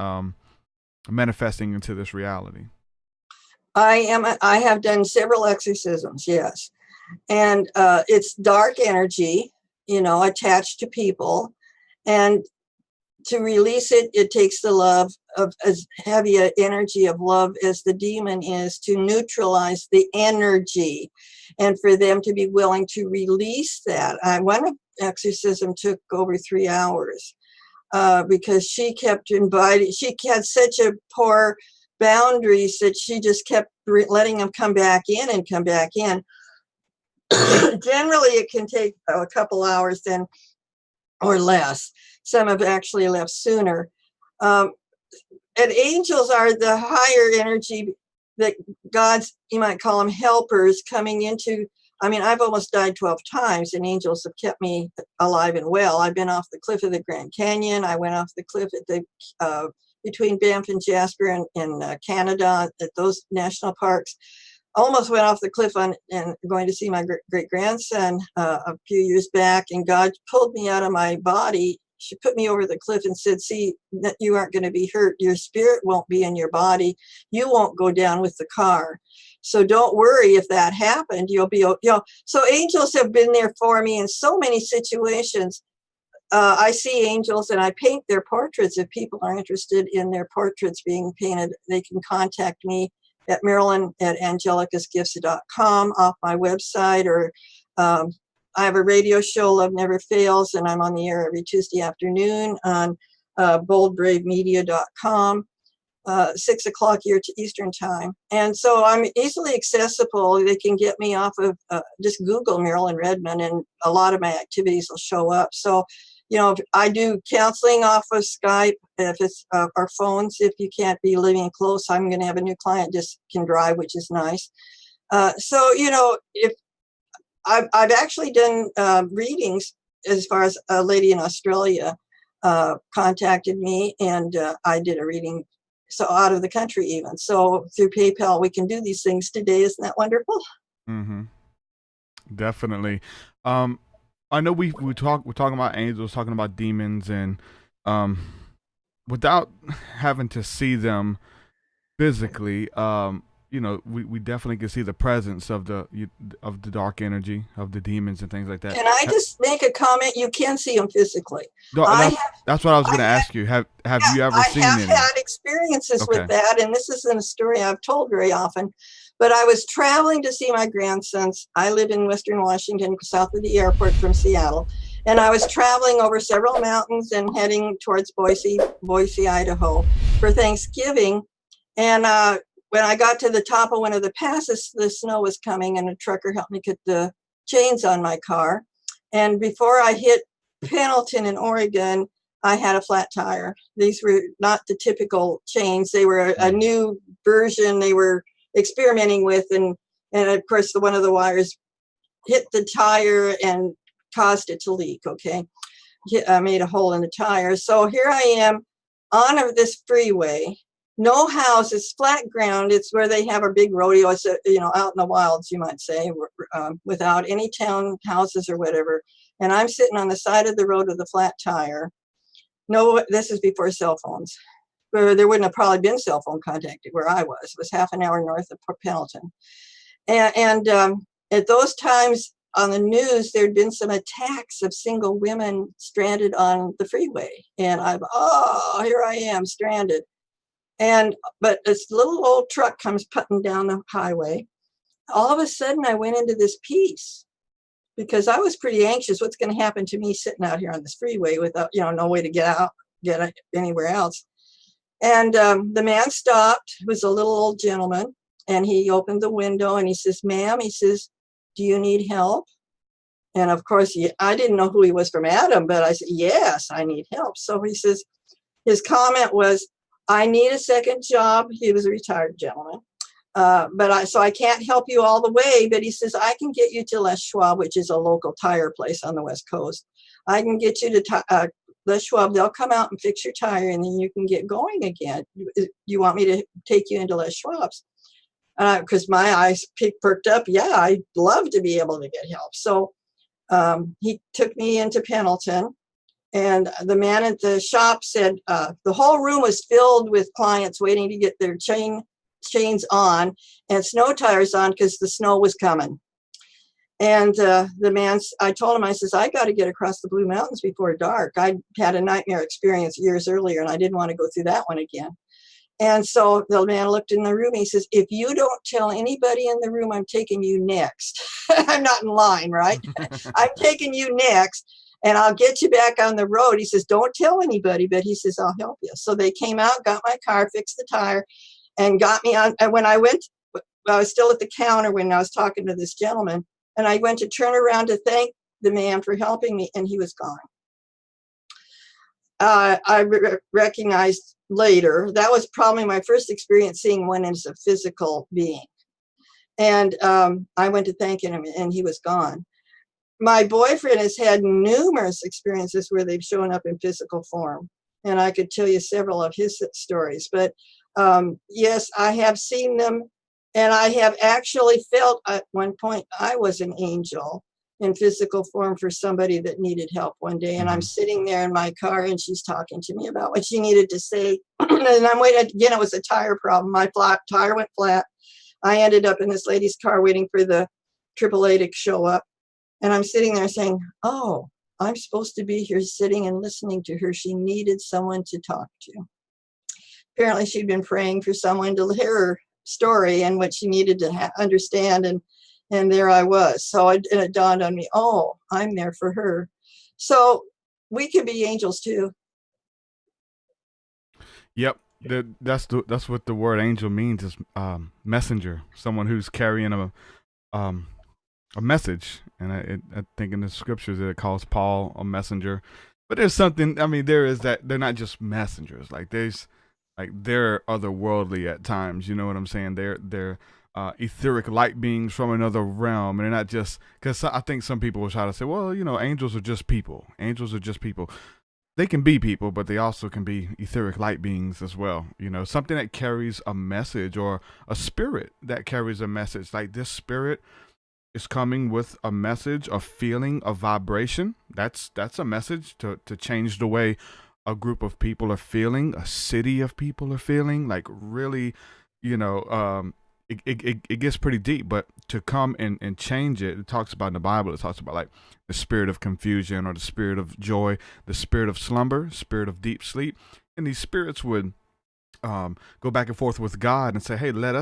Speaker 6: manifesting into this reality?
Speaker 5: I have done several exorcisms, yes. And it's dark energy, attached to people. And to release it, it takes the love of as heavy an energy of love as the demon is to neutralize the energy, and for them to be willing to release that. One exorcism took over 3 hours because she kept inviting. She had such a poor boundaries that she just kept letting them come back in and come back in. Generally, it can take a couple hours then or less. Some have actually left sooner. And angels are the higher energy that God's, you might call them helpers, coming into. I mean, I've almost died 12 times, and angels have kept me alive and well. I've been off the cliff of the Grand Canyon. I went off the cliff at the between Banff and Jasper in Canada at those national parks. Almost went off the cliff and going to see my great-grandson a few years back, and God pulled me out of my body. She put me over the cliff and said, see, that you aren't going to be hurt. Your spirit won't be in your body. You won't go down with the car. So don't worry if that happened. You'll be, so angels have been there for me in so many situations. I see angels and I paint their portraits. If people are interested in their portraits being painted, they can contact me at marilyn@angelicasgifts.com off my website, or I have a radio show, Love Never Fails, and I'm on the air every Tuesday afternoon on boldbravemedia.com, 6 o'clock Eastern time. And so I'm easily accessible. They can get me off of, just Google Marilyn Redmond, and a lot of my activities will show up. So, I do counseling off of Skype, if it's our phones. If you can't be living close, I'm going to have a new client just can drive, which is nice. So, if I've actually done readings, as far as a lady in Australia contacted me, and I did a reading, so out of the country even. So through PayPal, we can do these things today. Isn't that wonderful?
Speaker 6: Mm-hmm. Definitely. I know we're talking about angels, talking about demons, and without having to see them physically, we definitely can see the presence of the dark energy, of the demons and things like that.
Speaker 5: Can I just make a comment? You can see them physically.
Speaker 6: No, that's what I was going to ask you. Have you ever seen any? I have
Speaker 5: had experiences with that, and this isn't a story I've told very often. But I was traveling to see my grandsons. I live in Western Washington, south of the airport from Seattle. And I was traveling over several mountains and heading towards Boise, Idaho for Thanksgiving. And when I got to the top of one of the passes, the snow was coming, and a trucker helped me get the chains on my car. And before I hit Pendleton in Oregon, I had a flat tire. These were not the typical chains. They were a new version they were experimenting with, and of course one of the wires hit the tire and caused it to leak. I made a hole in the tire. So here I am on this freeway, no houses, flat ground. It's where they have a big rodeo. It's out in the wilds, you might say, without any town houses or whatever. And I'm sitting on the side of the road with a flat tire. No, this is before cell phones. Where there wouldn't have probably been cell phone contact where I was. It was half an hour north of Pendleton. And at those times on the news, there'd been some attacks of single women stranded on the freeway. And here I am stranded. But this little old truck comes putting down the highway. All of a sudden I went into this peace, because I was pretty anxious. What's going to happen to me sitting out here on this freeway without, no way to get anywhere else? And the man stopped. He was a little old gentleman, and he opened the window and he says, "Ma'am," he says, "do you need help?" And of course, I didn't know who he was from Adam, but I said, "Yes, I need help." So he says, his comment was, "I need a second job." He was a retired gentleman. So I can't help you all the way, but he says, "I can get you to Les Schwab," which is a local tire place on the West Coast. "I can get you to Les Schwab. They'll come out and fix your tire, and then you can get going again. You want me to take you into Les Schwab's?" Because my eyes perked up. Yeah, I'd love to be able to get help. So he took me into Pendleton, and the man at the shop said the whole room was filled with clients waiting to get their chains on and snow tires on because the snow was coming. And I told him, I says, I got to get across the Blue Mountains before dark. I had a nightmare experience years earlier, and I didn't want to go through that one again. And so the man looked in the room. He says, if you don't tell anybody in the room, I'm taking you next. I'm not in line, right? I'm taking you next, and I'll get you back on the road. He says, don't tell anybody, but he says, I'll help you. So they came out, got my car, fixed the tire, and got me on. And when I went, I was still at the counter when I was talking to this gentleman, and I went to turn around to thank the man for helping me, and he was gone. I recognized later, that was probably my first experience seeing one as a physical being. And I went to thank him, and he was gone. My boyfriend has had numerous experiences where they've shown up in physical form. And I could tell you several of his stories. But yes, I have seen them. And I have actually felt at one point I was an angel in physical form for somebody that needed help one day. And I'm sitting there in my car, and she's talking to me about what she needed to say. And I'm waiting again. It was a tire problem. My tire went flat. I ended up in this lady's car waiting for the AAA to show up. And I'm sitting there saying, oh, I'm supposed to be here sitting and listening to her. She needed someone to talk to. Apparently she'd been praying for someone to hear her story and what she needed to understand. And there I was. So it dawned on me, oh, I'm there for her. So we can be angels too.
Speaker 6: Yep. That's what the word angel means, is messenger, someone who's carrying a message. And I think in the scriptures that it calls Paul a messenger. But there's something, I mean, there is that they're not just messengers. They're otherworldly at times. You know what I'm saying? They're etheric light beings from another realm. And they're not just, because I think some people will try to say, well, you know, angels are just people. Angels are just people. They can be people, but they also can be etheric light beings as well. You know, something that carries a message, or a spirit that carries a message. Like this spirit is coming with a message, a feeling, a vibration. That's a message to change the way a group of people are feeling, a city of people are feeling. Like really, you know, it gets pretty deep. But to come and change it, it talks about in the Bible, it talks about like the spirit of confusion, or the spirit of joy, the spirit of slumber, spirit of deep sleep. And these spirits would go back and forth with God and say, hey, let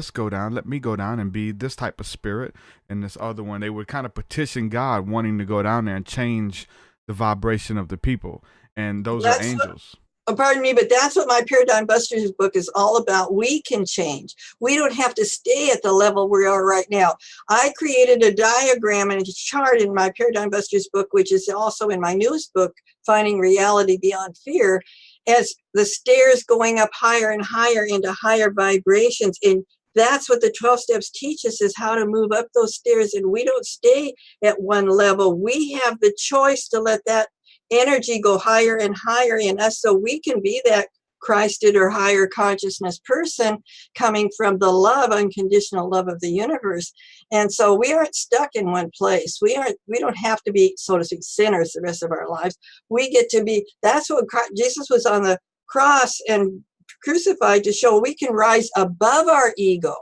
Speaker 6: me go down and be this type of spirit. And this other one, they would kind of petition God, wanting to go down there and change the vibration of the people. And those are angels.
Speaker 5: Pardon me, but that's what my Paradigm Busters book is all about. We can change. We don't have to stay at the level we are right now. I created a diagram and a chart in my Paradigm Busters book, which is also in my newest book, Finding Reality Beyond Fear, as the stairs going up higher and higher into higher vibrations. And that's what the 12 steps teach us, is how to move up those stairs. And we don't stay at one level. We have the choice to let that energy go higher and higher in us, so we can be that Christed or higher consciousness person coming from the love, unconditional love of the universe. And so we aren't stuck in one place. We don't have to be, so to speak, sinners the rest of our lives. We get to be, that's what Jesus was on the cross and crucified to show we can rise above our ego.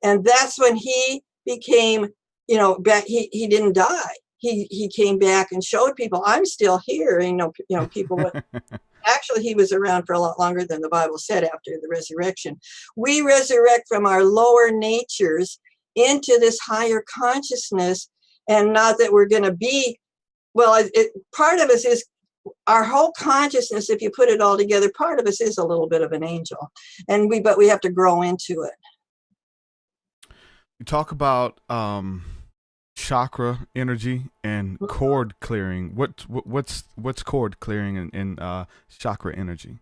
Speaker 5: And that's when he became, you know, he didn't die. He came back and showed people, I'm still here. And, you know, people went, actually, he was around for a lot longer than the Bible said after the resurrection. We resurrect from our lower natures into this higher consciousness, and not that we're going to be, well, part of us is our whole consciousness. If you put it all together, part of us is a little bit of an angel, but we have to grow into it.
Speaker 6: You talk about chakra energy and cord clearing. What's cord clearing and chakra energy?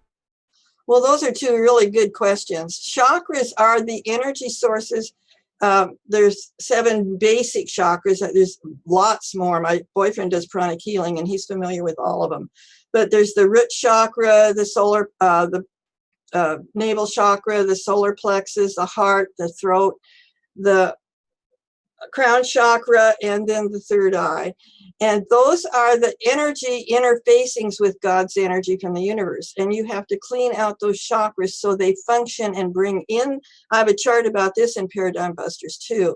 Speaker 5: Well, those are two really good questions. Chakras are the energy sources. There's 7 basic chakras. There's lots more. My boyfriend does pranic healing, and he's familiar with all of them. But there's the root chakra, the solar, the navel chakra, the solar plexus, the heart, the throat, the crown chakra, and then the third eye. And those are the energy interfacings with God's energy from the universe. And you have to clean out those chakras so they function and bring in. I have a chart about this in Paradigm Busters too.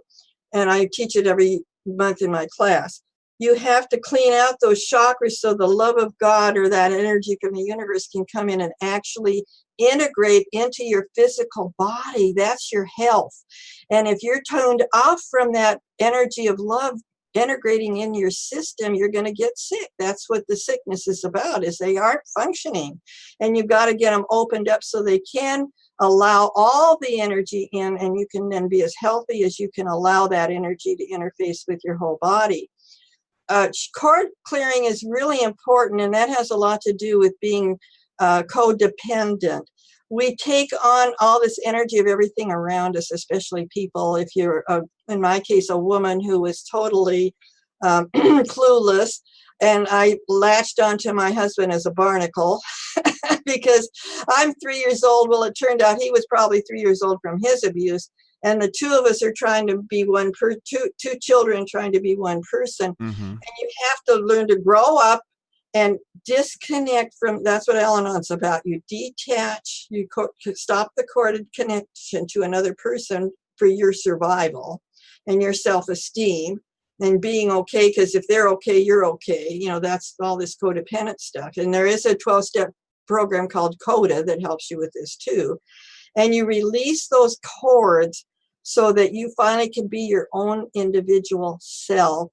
Speaker 5: And I teach it every month in my class. You have to clean out those chakras so the love of God or that energy from the universe can come in and actually integrate into your physical body. That's your health. And if you're toned off from that energy of love integrating in your system, you're going to get sick. That's what the sickness is about, is they aren't functioning. And you've got to get them opened up so they can allow all the energy in, and you can then be as healthy as you can allow that energy to interface with your whole body. Cord clearing is really important, and that has a lot to do with being codependent. We take on all this energy of everything around us, especially people. If you're, in my case, a woman who was totally clueless, and I latched onto my husband as a barnacle because I'm 3 years old. Well, it turned out he was probably 3 years old from his abuse. And the two of us are trying to be two children trying to be one person.
Speaker 6: Mm-hmm.
Speaker 5: And you have to learn to grow up and disconnect from, that's what Al-Anon's about. You detach, you stop the corded connection to another person for your survival and your self-esteem and being okay, because if they're okay, you're okay. You know, that's all this codependent stuff. And there is a 12-step program called CODA that helps you with this too. And you release those cords so that you finally can be your own individual self.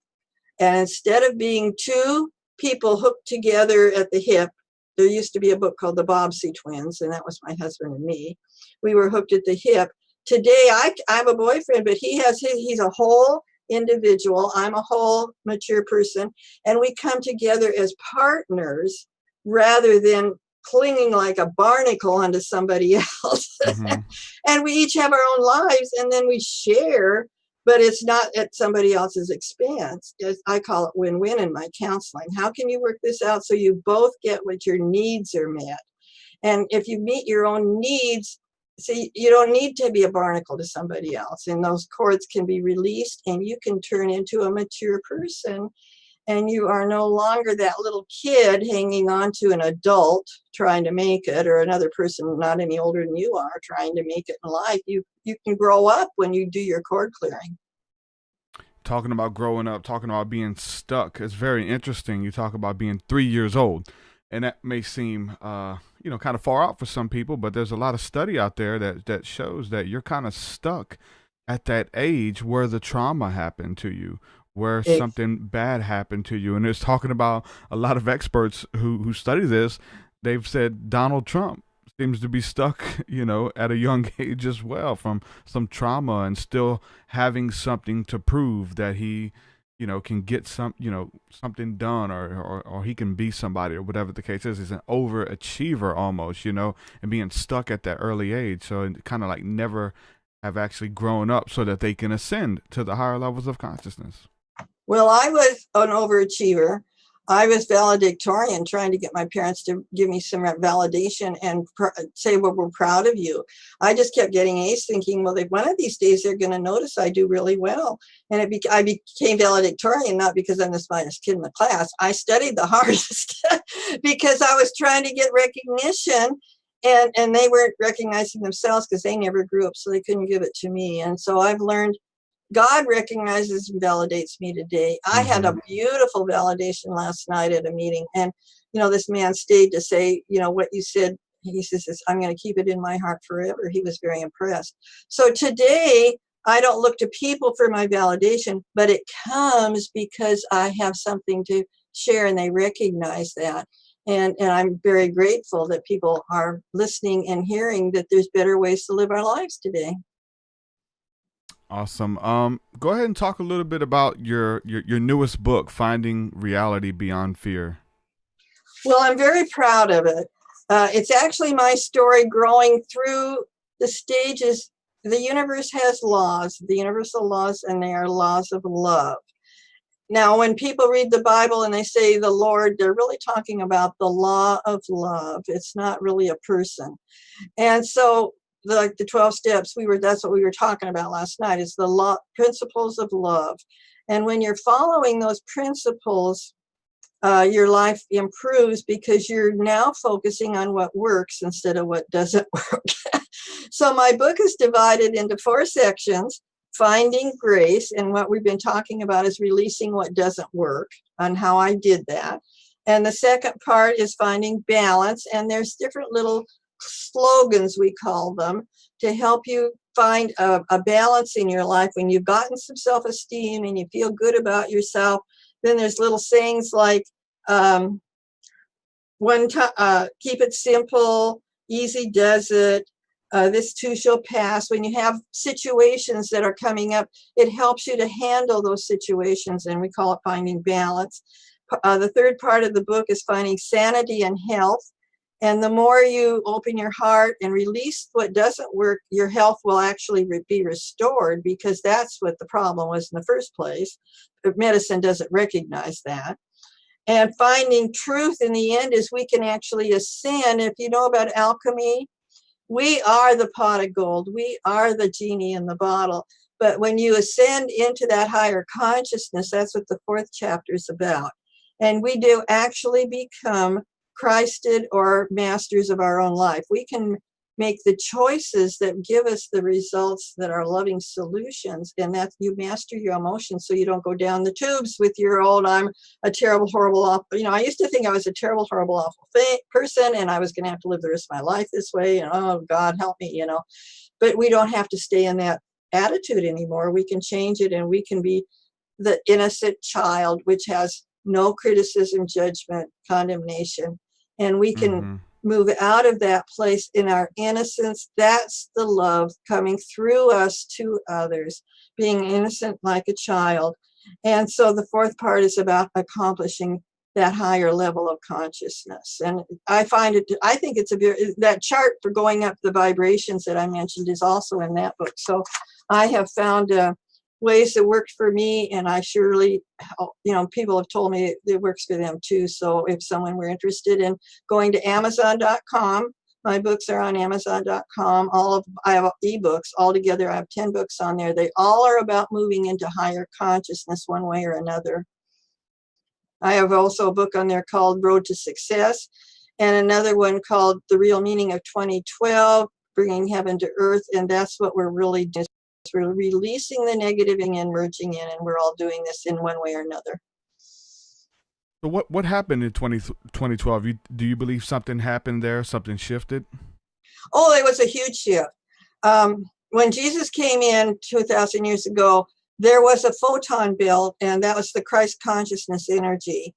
Speaker 5: And instead of being two people hooked together at the hip, there used to be a book called The Bobbsey Twins, and that was my husband and me. We were hooked at the hip. Today, I have a boyfriend, but he's a whole individual. I'm a whole mature person. And we come together as partners rather than clinging like a barnacle onto somebody else.
Speaker 6: Mm-hmm.
Speaker 5: And we each have our own lives, and then we share, but it's not at somebody else's expense. I call it win-win in my counseling. How can you work this out so you both get what your needs are met? And if you meet your own needs, see, you don't need to be a barnacle to somebody else, and those cords can be released and you can turn into a mature person. And you are no longer that little kid hanging on to an adult trying to make it, or another person not any older than you are trying to make it in life. You can grow up when you do your cord clearing.
Speaker 6: Talking about growing up, talking about being stuck, it's very interesting. You talk about being 3 years old, and that may seem kind of far out for some people, but there's a lot of study out there that shows that you're kind of stuck at that age where the trauma happened to you, where something bad happened to you. And it's talking about a lot of experts who study this. They've said Donald Trump seems to be stuck, at a young age as well from some trauma, and still having something to prove that he, can get something done, or he can be somebody, or whatever the case is. He's an overachiever almost, and being stuck at that early age. So it kind of like never have actually grown up so that they can ascend to the higher levels of consciousness.
Speaker 5: Well, I was an overachiever. I was valedictorian, trying to get my parents to give me some validation and say, well, we're proud of you. I just kept getting A's, thinking, well, one of these days they're going to notice I do really well. And I became valedictorian, not because I'm the smartest kid in the class. I studied the hardest because I was trying to get recognition, and they weren't recognizing themselves because they never grew up, so they couldn't give it to me. And so I've learned God recognizes and validates me today. I had a beautiful validation last night at a meeting. And, this man stayed to say, what you said. He says, I'm going to keep it in my heart forever. He was very impressed. So today, I don't look to people for my validation, but it comes because I have something to share, and they recognize that. And I'm very grateful that people are listening and hearing that there's better ways to live our lives today.
Speaker 6: Awesome. Go ahead and talk a little bit about your newest book, Finding Reality Beyond Fear.
Speaker 5: Well, I'm very proud of it. It's actually my story growing through the stages. The universe has laws, the universal laws, and they are laws of love. Now, when people read the Bible and they say the Lord, they're really talking about the law of love. It's not really a person. And so like the 12 steps, that's what we were talking about last night, is the law, principles of love. And when you're following those principles, your life improves because you're now focusing on what works instead of what doesn't work. So my book is divided into 4 sections. finding grace. And what we've been talking about is releasing what doesn't work, on how I did that. And the second part is finding balance. And there's different little slogans, we call them, to help you find a balance in your life. When you've gotten some self-esteem and you feel good about yourself, then there's little sayings like, keep it simple, easy does it, this too shall pass. When you have situations that are coming up, it helps you to handle those situations, and we call it finding balance. The third part of the book is finding sanity and health. And the more you open your heart and release what doesn't work, your health will actually be restored, because that's what the problem was in the first place. But medicine doesn't recognize that. And finding truth in the end is we can actually ascend. If you know about alchemy, we are the pot of gold. We are the genie in the bottle. But when you ascend into that higher consciousness, that's what the fourth chapter is about. And we do actually become Christed or masters of our own life. We can make the choices that give us the results that are loving solutions, and that you master your emotions so you don't go down the tubes with your old, I'm a terrible, horrible, awful. I used to think I was a terrible, horrible, awful person, and I was going to have to live the rest of my life this way, and oh, God, help me, But we don't have to stay in that attitude anymore. We can change it, and we can be the innocent child, which has no criticism, judgment, condemnation. And we can move out of that place in our innocence. That's the love coming through us to others, being innocent like a child. And so the fourth part is about accomplishing that higher level of consciousness. And I think it's that chart for going up the vibrations that I mentioned is also in that book. So I have found ways that worked for me, and I surely, people have told me it works for them too. So if someone were interested in going to Amazon.com, my books are on Amazon.com. I have ebooks altogether. I have 10 books on there. They all are about moving into higher consciousness one way or another. I have also a book on there called Road to Success, and another one called The Real Meaning of 2012, Bringing Heaven to Earth. And that's what we're really doing. We're releasing the negative and merging in, and we're all doing this in one way or another.
Speaker 6: So what happened in 2012? Do you believe something happened there? Something shifted?
Speaker 5: Oh, it was a huge shift. When Jesus came in 2,000 years ago, there was a photon belt, and that was the Christ consciousness energy.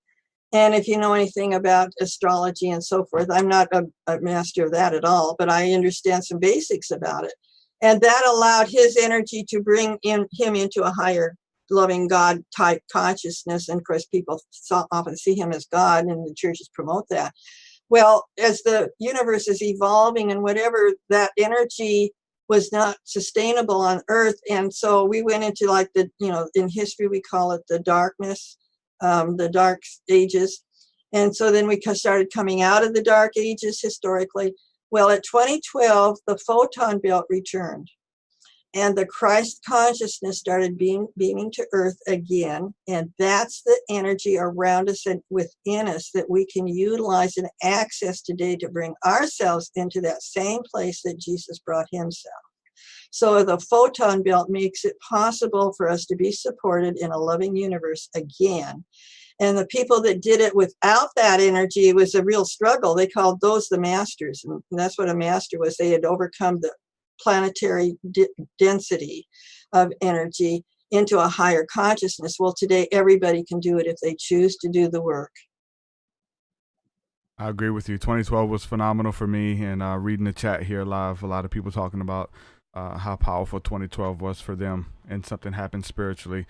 Speaker 5: And if you know anything about astrology and so forth, I'm not a master of that at all, but I understand some basics about it. And that allowed his energy to bring him into a higher loving God type consciousness. And of course, people often see him as God, and the churches promote that. Well, as the universe is evolving and whatever, that energy was not sustainable on Earth. And so we went into like in history, we call it the darkness, the dark ages. And so then we started coming out of the dark ages historically. Well, at 2012, the photon belt returned, and the Christ consciousness started beaming to Earth again. And that's the energy around us and within us that we can utilize and access today to bring ourselves into that same place that Jesus brought himself. So the photon belt makes it possible for us to be supported in a loving universe again. And the people that did it without that energy, it was a real struggle. They called those the masters. And that's what a master was. They had overcome the planetary density of energy into a higher consciousness. Well, today, everybody can do it if they choose to do the work.
Speaker 6: I agree with you. 2012 was phenomenal for me. And reading the chat here live, a lot of people talking about how powerful 2012 was for them, and something happened spiritually.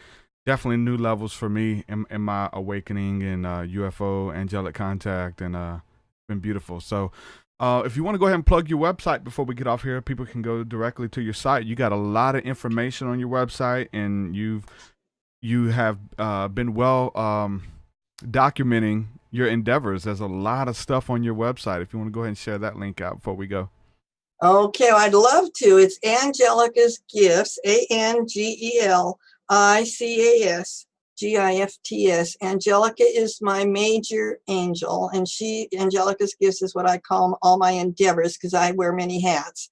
Speaker 6: Definitely new levels for me in my awakening and UFO angelic contact, and it's been beautiful. So if you want to go ahead and plug your website before we get off here, people can go directly to your site. You got a lot of information on your website, and you have been well documenting your endeavors. There's a lot of stuff on your website. If you want to go ahead and share that link out before we go.
Speaker 5: Okay, well, I'd love to. It's Angelica's Gifts, ANGELICAS GIFTS. Angelica is my major angel, and Angelica's Gifts is what I call all my endeavors, because I wear many hats.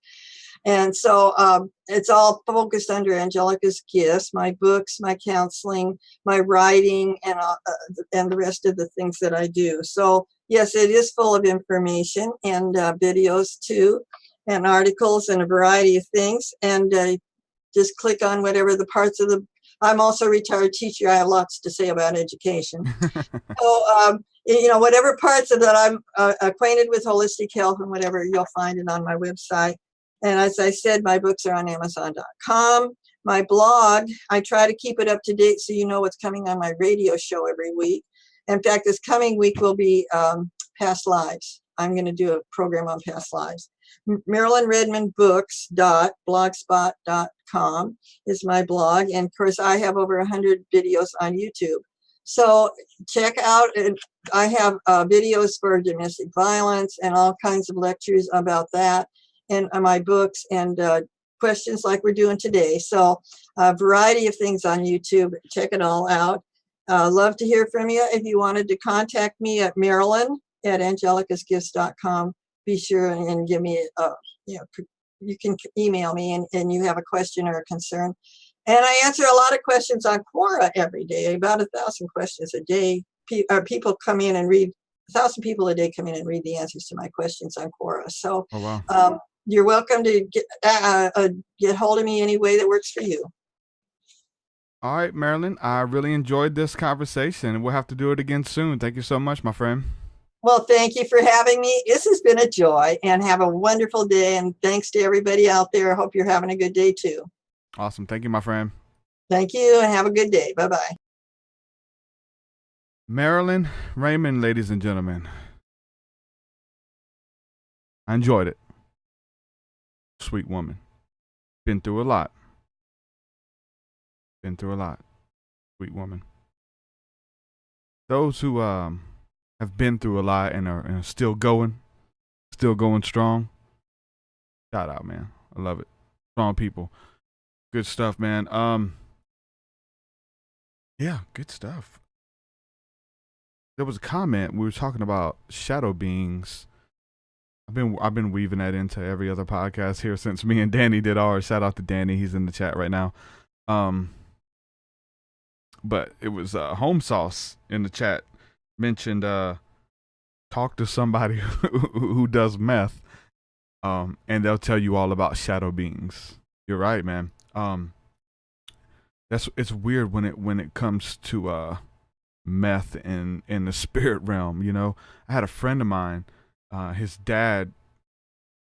Speaker 5: And so it's all focused under Angelica's gifts, my books, my counseling, my writing, and the rest of the things that I do. So yes, it is full of information and videos too, and articles and a variety of things. And just click on whatever the parts of I'm also a retired teacher. I have lots to say about education. So, whatever parts of that I'm acquainted with holistic health and whatever, you'll find it on my website. And as I said, my books are on Amazon.com. My blog, I try to keep it up to date so you know what's coming on my radio show every week. In fact, this coming week will be past lives. I'm going to do a program on past lives. MarilynRedmondBooks.blogspot.com is my blog. And of course, I have over 100 videos on YouTube. So check out, I have videos for domestic violence and all kinds of lectures about that and my books and questions like we're doing today. So a variety of things on YouTube. Check it all out. Love to hear from you. If you wanted to contact me at Marilyn@angelicasgifts.com, be sure and give me, you can email me and you have a question or a concern. And I answer a lot of questions on Quora every day, about 1,000 questions a day. People come in and read, 1,000 people a day come in and read the answers to my questions on Quora. So you're welcome to get hold of me any way that works for you.
Speaker 6: All right, Marilyn, I really enjoyed this conversation. We'll have to do it again soon. Thank you so much, my friend.
Speaker 5: Well, thank you for having me. This has been a joy, and have a wonderful day. And thanks to everybody out there. I hope you're having a good day too.
Speaker 6: Awesome. Thank you, my friend.
Speaker 5: Thank you, and have a good day. Bye-bye.
Speaker 6: Marilyn Raymond, ladies and gentlemen. I enjoyed it. Sweet woman. Been through a lot. Sweet woman. Those who have been through a lot and are still going strong. Shout out, man. I love it. Strong people. Good stuff, man. Yeah, good stuff. There was a comment, we were talking about shadow beings. I've been weaving that into every other podcast here since me and Danny did ours. Shout out to Danny, he's in the chat right now. But it was Home Sauce in the chat mentioned talk to somebody who does meth, and they'll tell you all about shadow beings. You're right, man. It's weird when it comes to meth in the spirit realm. You know, I had a friend of mine, his dad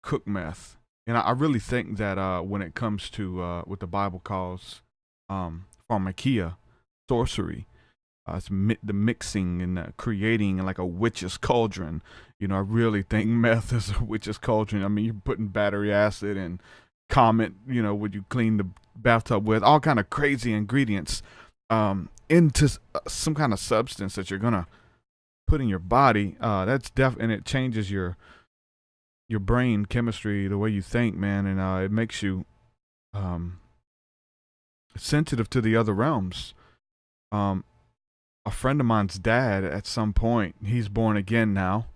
Speaker 6: cooked meth, and I really think that when it comes to what the Bible calls pharmakia, sorcery, it's the mixing and the creating like a witch's cauldron. You know, I really think meth is a witch's cauldron. I mean, you're putting battery acid and Comet, you know, would you clean the bathtub with, all kind of crazy ingredients into some kind of substance that you're gonna put in your body. And it changes your brain chemistry, the way you think, man, and it makes you sensitive to the other realms. A friend of mine's dad, at some point, he's born again now,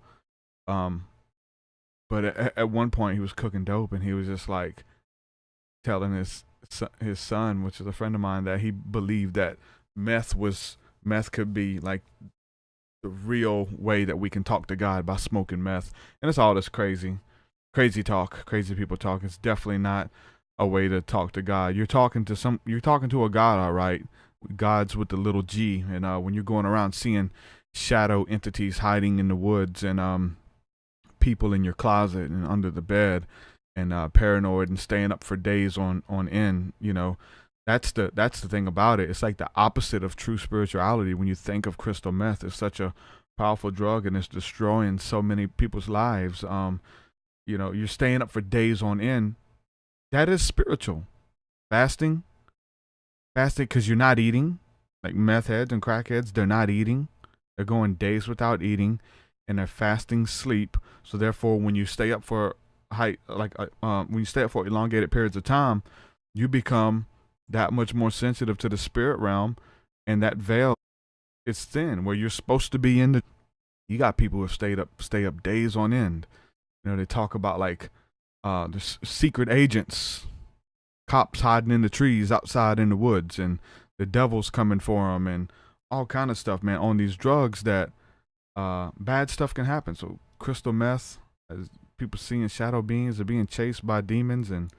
Speaker 6: but at one point he was cooking dope, and he was just like telling his son, which is a friend of mine, that he believed that meth could be like the real way that we can talk to God, by smoking meth. And it's all this crazy talk, crazy people talk. It's definitely not a way to talk to God. You're talking to a God, all right. God's with the little G. And when you're going around seeing shadow entities hiding in the woods, and people in your closet and under the bed, and paranoid and staying up for days on end, you know, that's the thing about it. It's like the opposite of true spirituality. When you think of crystal meth, it's such a powerful drug, and it's destroying so many people's lives. You know, you're staying up for days on end. That is spiritual. Fasting because you're not eating. Like meth heads and crackheads, they're not eating. They're going days without eating, and they're fasting sleep. So therefore, when you stay up for when you stay up for elongated periods of time, you become that much more sensitive to the spirit realm, and that veil is thin where you're supposed to be you got people who have stay up days on end. You know, they talk about like there's secret agents, cops hiding in the trees outside in the woods, and the devil's coming for them, and all kind of stuff, man. On these drugs that bad stuff can happen. So crystal meth, as people seeing shadow beings, are being chased by demons, and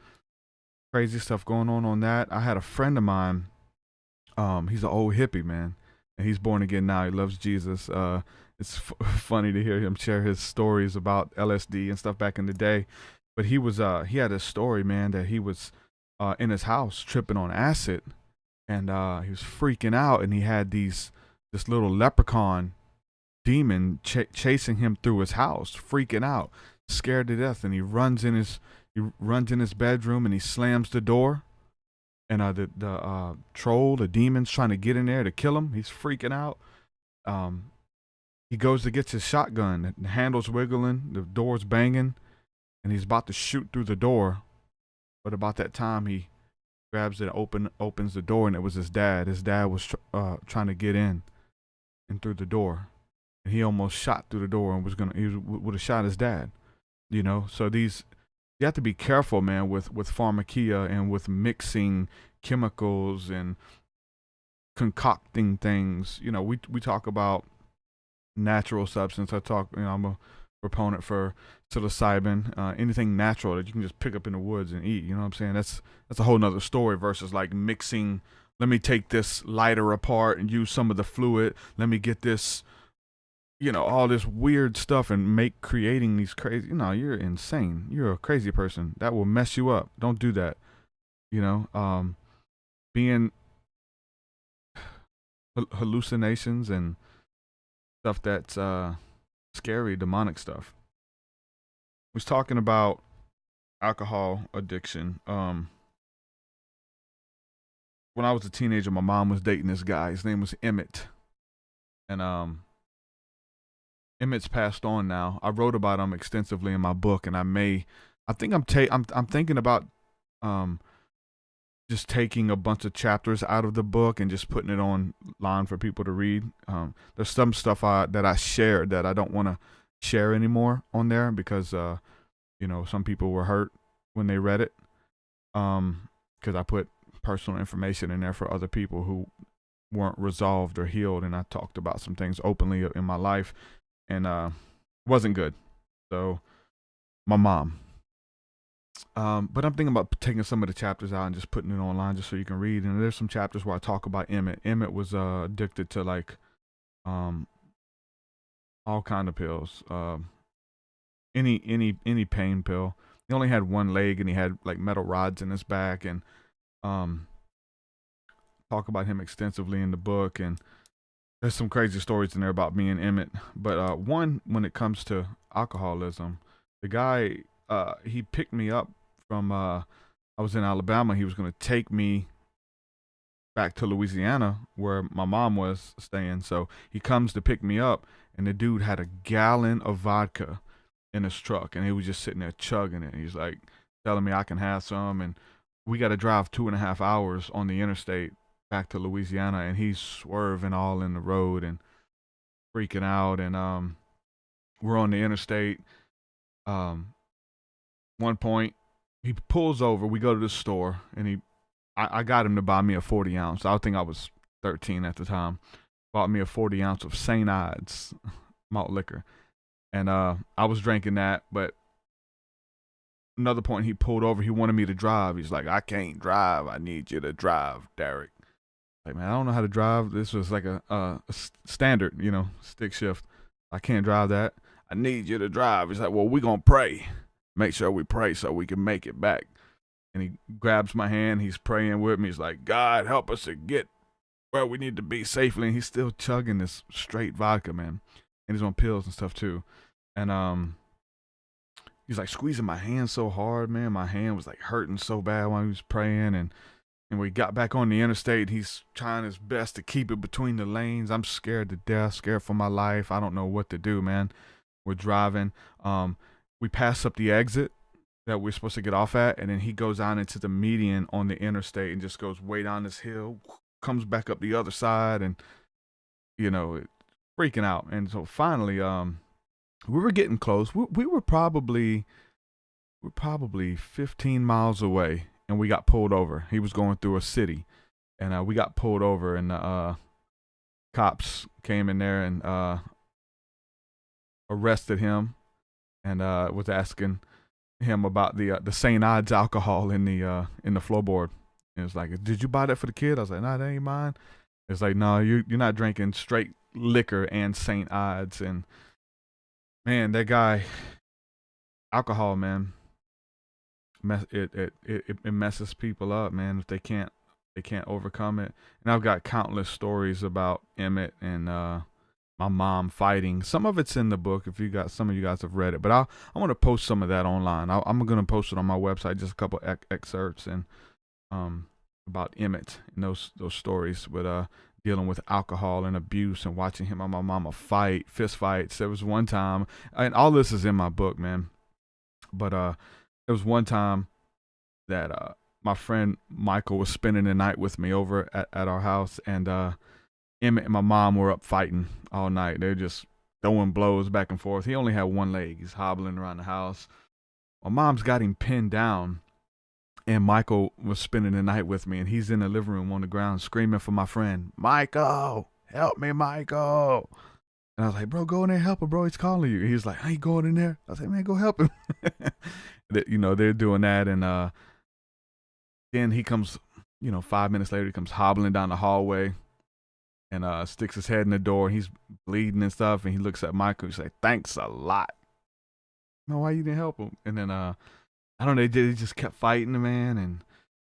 Speaker 6: crazy stuff going on that. I had a friend of mine. He's an old hippie, man, and he's born again now. He loves Jesus. It's funny to hear him share his stories about LSD and stuff back in the day. But he had a story, man, that he was in his house tripping on acid, and he was freaking out, and he had this little leprechaun demon chasing him through his house, freaking out, scared to death, and he runs in his bedroom, and he slams the door, and the troll, the demon's trying to get in there to kill him. He's freaking out. He goes to get his shotgun, the handle's wiggling, the door's banging, and he's about to shoot through the door. But about that time, he grabs it, opens the door, and it was his dad. His dad was trying to get in and through the door, and he almost shot through the door and would have shot his dad. You know, so you have to be careful, man, with pharmakia and with mixing chemicals and concocting things. You know, we talk about natural substance. I'm a proponent for psilocybin, anything natural that you can just pick up in the woods and eat. You know what I'm saying? That's a whole nother story versus like mixing. Let me take this lighter apart and use some of the fluid. Let me get this, you know, all this weird stuff and creating these crazy. You know, you're insane. You're a crazy person. That will mess you up. Don't do that. You know, being hallucinations and stuff that's scary, demonic stuff. Was talking about alcohol addiction. When I was a teenager, my mom was dating this guy. His name was Emmett, and Emmett's passed on now. I wrote about him extensively in my book, and I'm thinking about just taking a bunch of chapters out of the book and just putting it online for people to read. There's some stuff that I shared that I don't want to share anymore on there because you know, some people were hurt when they read it, because I put personal information in there for other people who weren't resolved or healed, and I talked about some things openly in my life, and wasn't good. So my mom. But I'm thinking about taking some of the chapters out and just putting it online just so you can read. And there's some chapters where I talk about Emmett. Emmett was addicted to like all kind of pills. Any pain pill. He only had one leg and he had like metal rods in his back, and talk about him extensively in the book. And there's some crazy stories in there about me and Emmett. But one, when it comes to alcoholism, the guy, he picked me up from I was in Alabama. He was going to take me back to Louisiana where my mom was staying. So he comes to pick me up, and the dude had a gallon of vodka in his truck, and he was just sitting there chugging it. He's like telling me I can have some, and we got to drive 2.5 hours on the interstate back to Louisiana, and he's swerving all in the road and freaking out. And we're on the interstate. One point, he pulls over. We go to the store, and I got him to buy me a 40 ounce. I think I was 13 at the time. Bought me a 40 ounce of St. Ides malt liquor, and I was drinking that. But another point, he pulled over. He wanted me to drive. He's like, "I can't drive. I need you to drive, Derek." Like, man, I don't know how to drive. This was like a standard, you know, stick shift. I can't drive that. I need you to drive. He's like, "Well, we're gonna pray. Make sure we pray so we can make it back." And he grabs my hand. He's praying with me. He's like, "God, help us to get where we need to be safely." And he's still chugging this straight vodka, man. And he's on pills and stuff too. And he's like squeezing my hand so hard, man. My hand was like hurting so bad while he was praying. And we got back on the interstate. He's trying his best to keep it between the lanes. I'm scared to death, scared for my life. I don't know what to do, man. We're driving. We pass up the exit that we're supposed to get off at, and then he goes out into the median on the interstate and just goes way down this hill, comes back up the other side, and, you know, freaking out. And so finally, we were getting close. We were probably we're probably 15 miles away, and we got pulled over. He was going through a city, and we got pulled over, and the cops came in there and arrested him, and was asking him about the St. Ides alcohol in the floorboard. And it's like, did you buy that for the kid? I was like, nah, that ain't mine. It's like, no, you're not drinking straight liquor and St. Ides. And man, that guy, alcohol, man, it messes people up, man, if they can't overcome it. And I've got countless stories about Emmett and my mom fighting. Some of it's in the book if some of you guys have read it, but I want to post some of that online. I'm going to post it on my website, just a couple excerpts and about Emmett and those stories with dealing with alcohol and abuse and watching him and my mama fight, fist fights. There was one time, and all this is in my book, man, but there was one time that my friend Michael was spending the night with me over at our house, and Emmett and my mom were up fighting all night. They're just throwing blows back and forth. He only had one leg. He's hobbling around the house. My mom's got him pinned down, and Michael was spending the night with me, and he's in the living room on the ground screaming for my friend, Michael, help me, Michael. And I was like, bro, go in there, help him, bro. He's calling you. He's like, I ain't going in there. I was like, man, go help him. They're doing that, and then he comes, 5 minutes later, he comes hobbling down the hallway and sticks his head in the door. He's bleeding and stuff, and he looks at Michael. He's like, thanks a lot. No, why you didn't help him? And then I don't know, they just kept fighting the man,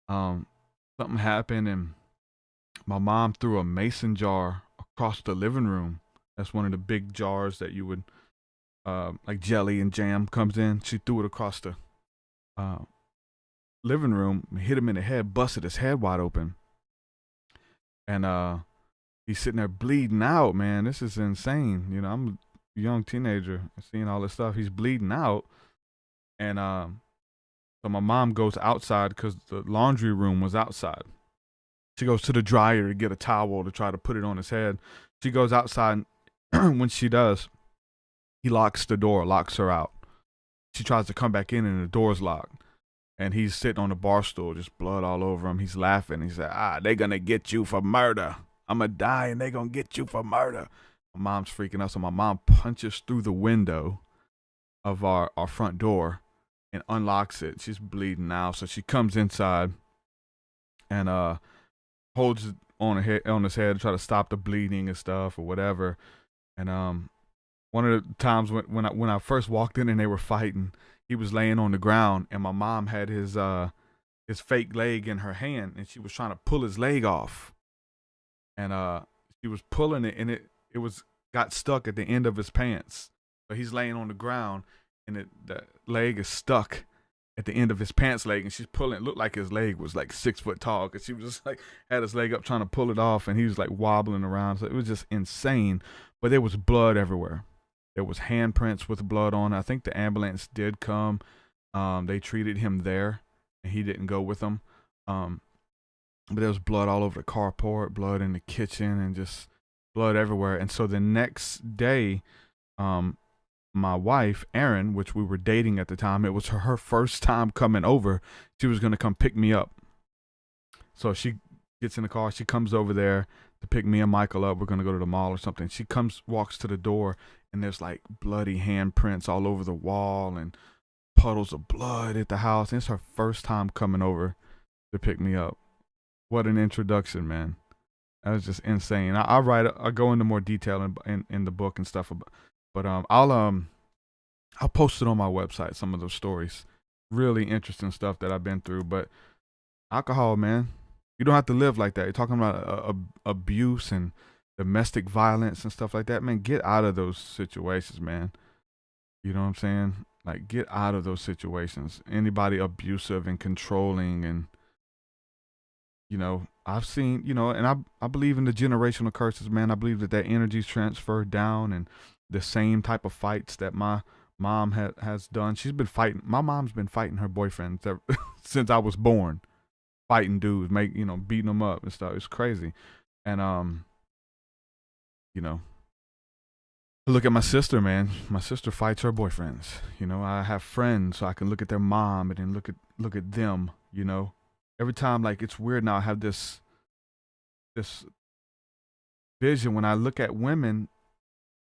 Speaker 6: and something happened, and my mom threw a mason jar across the living room. That's one of the big jars that you would, like jelly and jam comes in. She threw it across the living room, hit him in the head, busted his head wide open. And he's sitting there bleeding out, man. This is insane. I'm a young teenager seeing all this stuff. He's bleeding out. And so my mom goes outside because the laundry room was outside. She goes to the dryer to get a towel to try to put it on his head. She goes outside. When she does, he locks the door, locks her out. She tries to come back in, and the door's locked. And he's sitting on the bar stool, just blood all over him. He's laughing. He said, they're going to get you for murder. I'm going to die, and they're going to get you for murder. My mom's freaking out, so my mom punches through the window of our front door and unlocks it. She's bleeding now, so she comes inside and holds it on his head to try to stop the bleeding and stuff or whatever. And one of the times when I first walked in and they were fighting, he was laying on the ground, and my mom had his fake leg in her hand, and she was trying to pull his leg off. And she was pulling it, and it got stuck at the end of his pants. So he's laying on the ground, and the leg is stuck at the end of his pants leg, and she's pulling. It looked like his leg was like 6 foot tall, because she was just like had his leg up trying to pull it off, and he was like wobbling around. So it was just insane. But there was blood everywhere. There was handprints with blood on it. I think the ambulance did come. They treated him there, and he didn't go with them. But there was blood all over the carport, blood in the kitchen, and just blood everywhere. And so the next day, my wife, Erin, which we were dating at the time, it was her first time coming over. She was going to come pick me up. So she gets in the car. She comes over there to pick me and Michael up. We're going to go to the mall or something. She walks to the door, and there's like bloody handprints all over the wall and puddles of blood at the house. And it's her first time coming over to pick me up. What an introduction, man. That was just insane. I go into more detail in the book and stuff, but I'll post it on my website, some of those stories. Really interesting stuff that I've been through. But alcohol, man, you don't have to live like that. You're talking about abuse and domestic violence and stuff like that, man. Get out of those situations, man. You know what I'm saying? Like, get out of those situations. Anybody abusive and controlling, and I've seen, and I believe in the generational curses, man. I believe that energy's transferred down, and the same type of fights that my mom has done. She's been fighting. My mom's been fighting her boyfriend since I was born. Fighting dudes, beating them up and stuff. It's crazy. And I look at my sister, man. My sister fights her boyfriends. You know, I have friends, so I can look at their mom and then look at them. You know, every time, like, it's weird now. I have this vision when I look at women.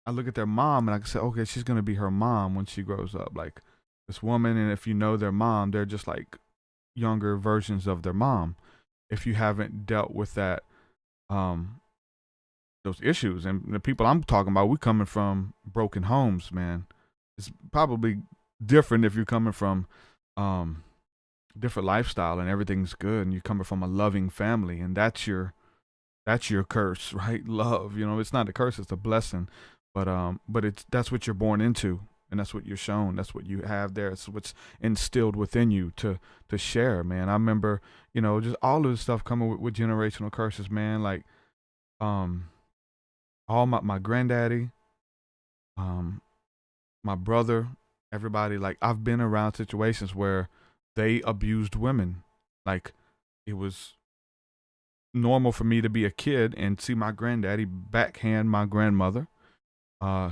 Speaker 6: I look at their mom and I can say, okay, she's gonna be her mom when she grows up. Like this woman, and if you know their mom, they're just like younger versions of their mom. If you haven't dealt with that, those issues, and the people I'm talking about, we coming from broken homes, man. It's probably different if you're coming from different lifestyle and everything's good, and you're coming from a loving family, and that's your curse, right? Love, you know, it's not a curse, it's a blessing. But that's what you're born into, and that's what you're shown. That's what you have there. It's what's instilled within you to share, man. I remember, you know, just all of this stuff coming with generational curses, man. Like, all my granddaddy, my brother, everybody. Like, I've been around situations where they abused women. Like, it was normal for me to be a kid and see my granddaddy backhand my grandmother.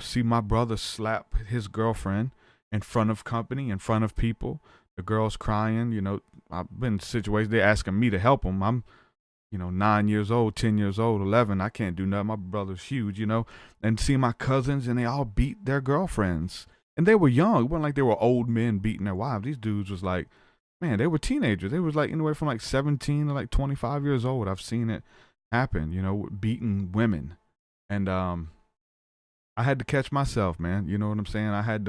Speaker 6: See my brother slap his girlfriend in front of company, in front of people. The girl's crying. You know, I've been in situations, they're asking me to help them. I'm, you know, 9 years old, 10 years old, 11. I can't do nothing. My brother's huge, you know. And see my cousins, and they all beat their girlfriends. And they were young. It wasn't like they were old men beating their wives. These dudes was like, man, they were teenagers. They was like anywhere from like 17 to like 25 years old. I've seen it happen, you know, beating women. And I had to catch myself, man. You know what I'm saying? I had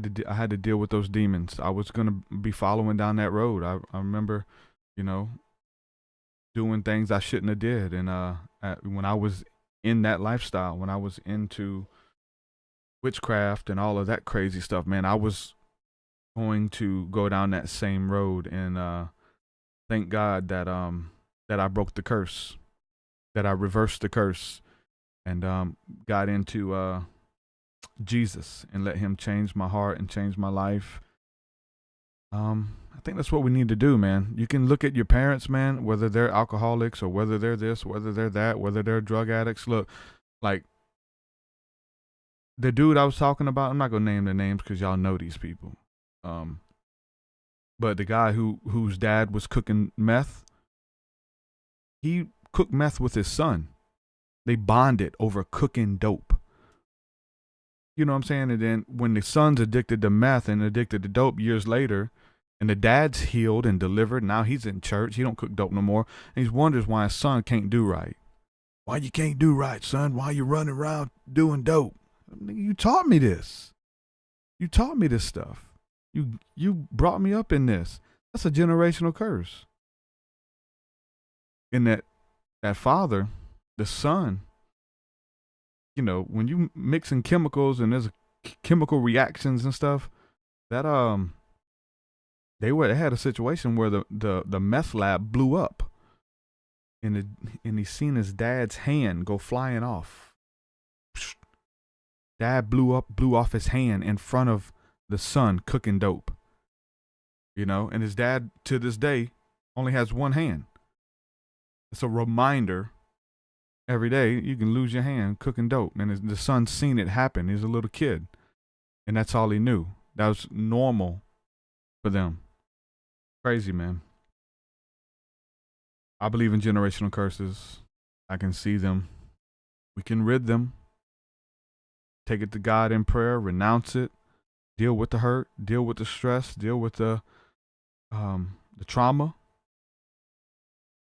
Speaker 6: to deal with those demons. I was gonna be following down that road. I remember, you know, doing things I shouldn't have did. And when I was in that lifestyle, when I was into witchcraft and all of that crazy stuff, man, I was going to go down that same road. And thank God that I broke the curse, that I reversed the curse, and got into Jesus and let him change my heart and change my life. I think that's what we need to do, man. You can look at your parents, man, whether they're alcoholics or whether they're this, whether they're that, whether they're drug addicts. Look, like the dude I was talking about, I'm not going to name the names because y'all know these people. But the guy whose dad was cooking meth, he cooked meth with his son. They bonded over cooking dope. You know what I'm saying? And then when the son's addicted to meth and addicted to dope years later, and the dad's healed and delivered, now he's in church. He don't cook dope no more. And he wonders why his son can't do right. Why you can't do right, son? Why you running around doing dope? You taught me this. You taught me this stuff. You brought me up in this. That's a generational curse. And that father, the son, you know, when you mixing chemicals and there's chemical reactions and stuff, that they had a situation where the meth lab blew up, and he seen his dad's hand go flying off. Dad blew off his hand in front of the son cooking dope. You know, and his dad to this day only has one hand. It's a reminder. Every day you can lose your hand cooking dope, and the son's seen it happen. He's a little kid, and that's all he knew. That was normal for them. Crazy, man. I believe in generational curses. I can see them. We can rid them. Take it to God in prayer, renounce it, deal with the hurt, deal with the stress, deal with the trauma.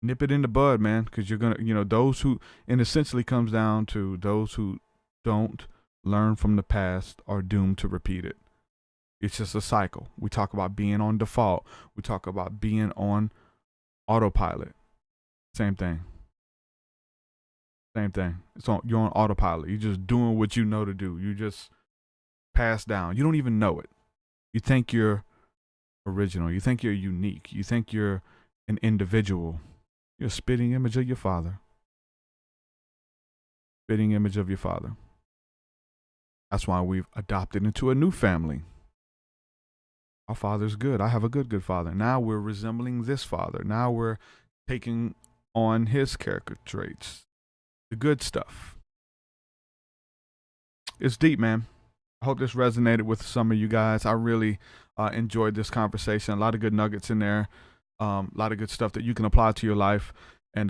Speaker 6: Nip it in the bud, man, because you're going to, you know, those who, and essentially comes down to those who don't learn from the past are doomed to repeat it. It's just a cycle. We talk about being on default. We talk about being on autopilot. Same thing. Same thing. You're on autopilot. You're just doing what you know to do. You just pass down. You don't even know it. You think you're original. You think you're unique. You think you're an individual. You're a spitting image of your father. Spitting image of your father. That's why we've adopted into a new family. Our father's good. I have a good father. Now we're resembling this father. Now we're taking on his character traits. The good stuff. it's deep, man. I hope this resonated with some of you guys. I really enjoyed this conversation. A lot of good nuggets in there. A lot of good stuff that you can apply to your life. And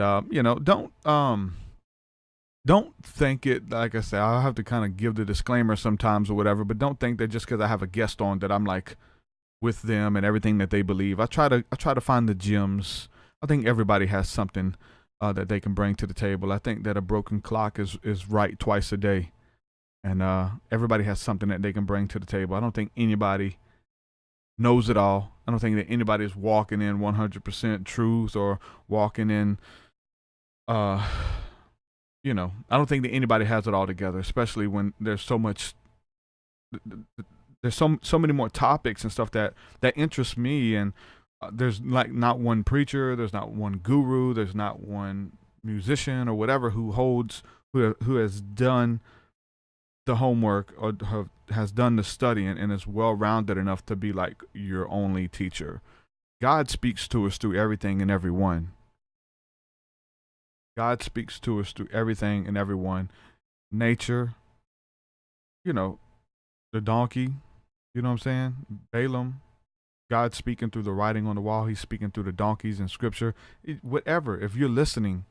Speaker 6: don't think it, like I said, I'll have to kind of give the disclaimer sometimes or whatever, but don't think that just because I have a guest on that I'm like with them and everything that they believe. I try to find the gems. I think everybody has something that they can bring to the table. I think that a broken clock is right twice a day. And everybody has something that they can bring to the table. I don't think anybody knows it all. I don't think that anybody is walking in 100% truth or walking in, I don't think that anybody has it all together, especially when there's so much, there's so many more topics and stuff that interest me. And there's like not one preacher, there's not one guru, there's not one musician or whatever who has done the homework or has done the studying and is well-rounded enough to be like your only teacher. God speaks to us through everything and everyone. God speaks to us through everything and everyone. Nature, the donkey, you know what I'm saying? Balaam, God speaking through the writing on the wall. He's speaking through the donkeys in scripture. Whatever, if you're listening,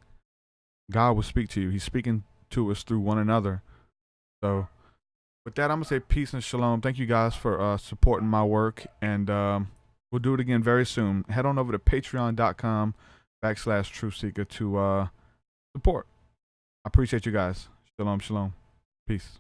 Speaker 6: God will speak to you. He's speaking to us through one another. So with that, I'm going to say peace and shalom. Thank you guys for supporting my work. And we'll do it again very soon. Head on over to patreon.com/TruthSeekah to support. I appreciate you guys. Shalom, shalom. Peace.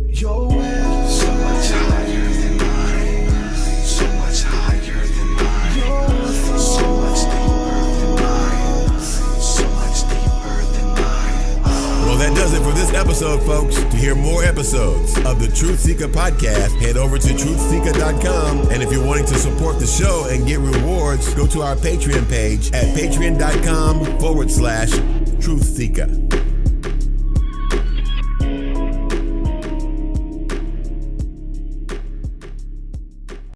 Speaker 2: Your way so much higher than mine, so much higher than mine, so much deeper than mine, so much deeper than mine.
Speaker 3: Well, that does it for this episode, folks. To hear more episodes of the TruthSeekah podcast, head over to TruthSeekah.com. And if you're wanting to support the show and get rewards, go to our Patreon page at patreon.com/TruthSeekah.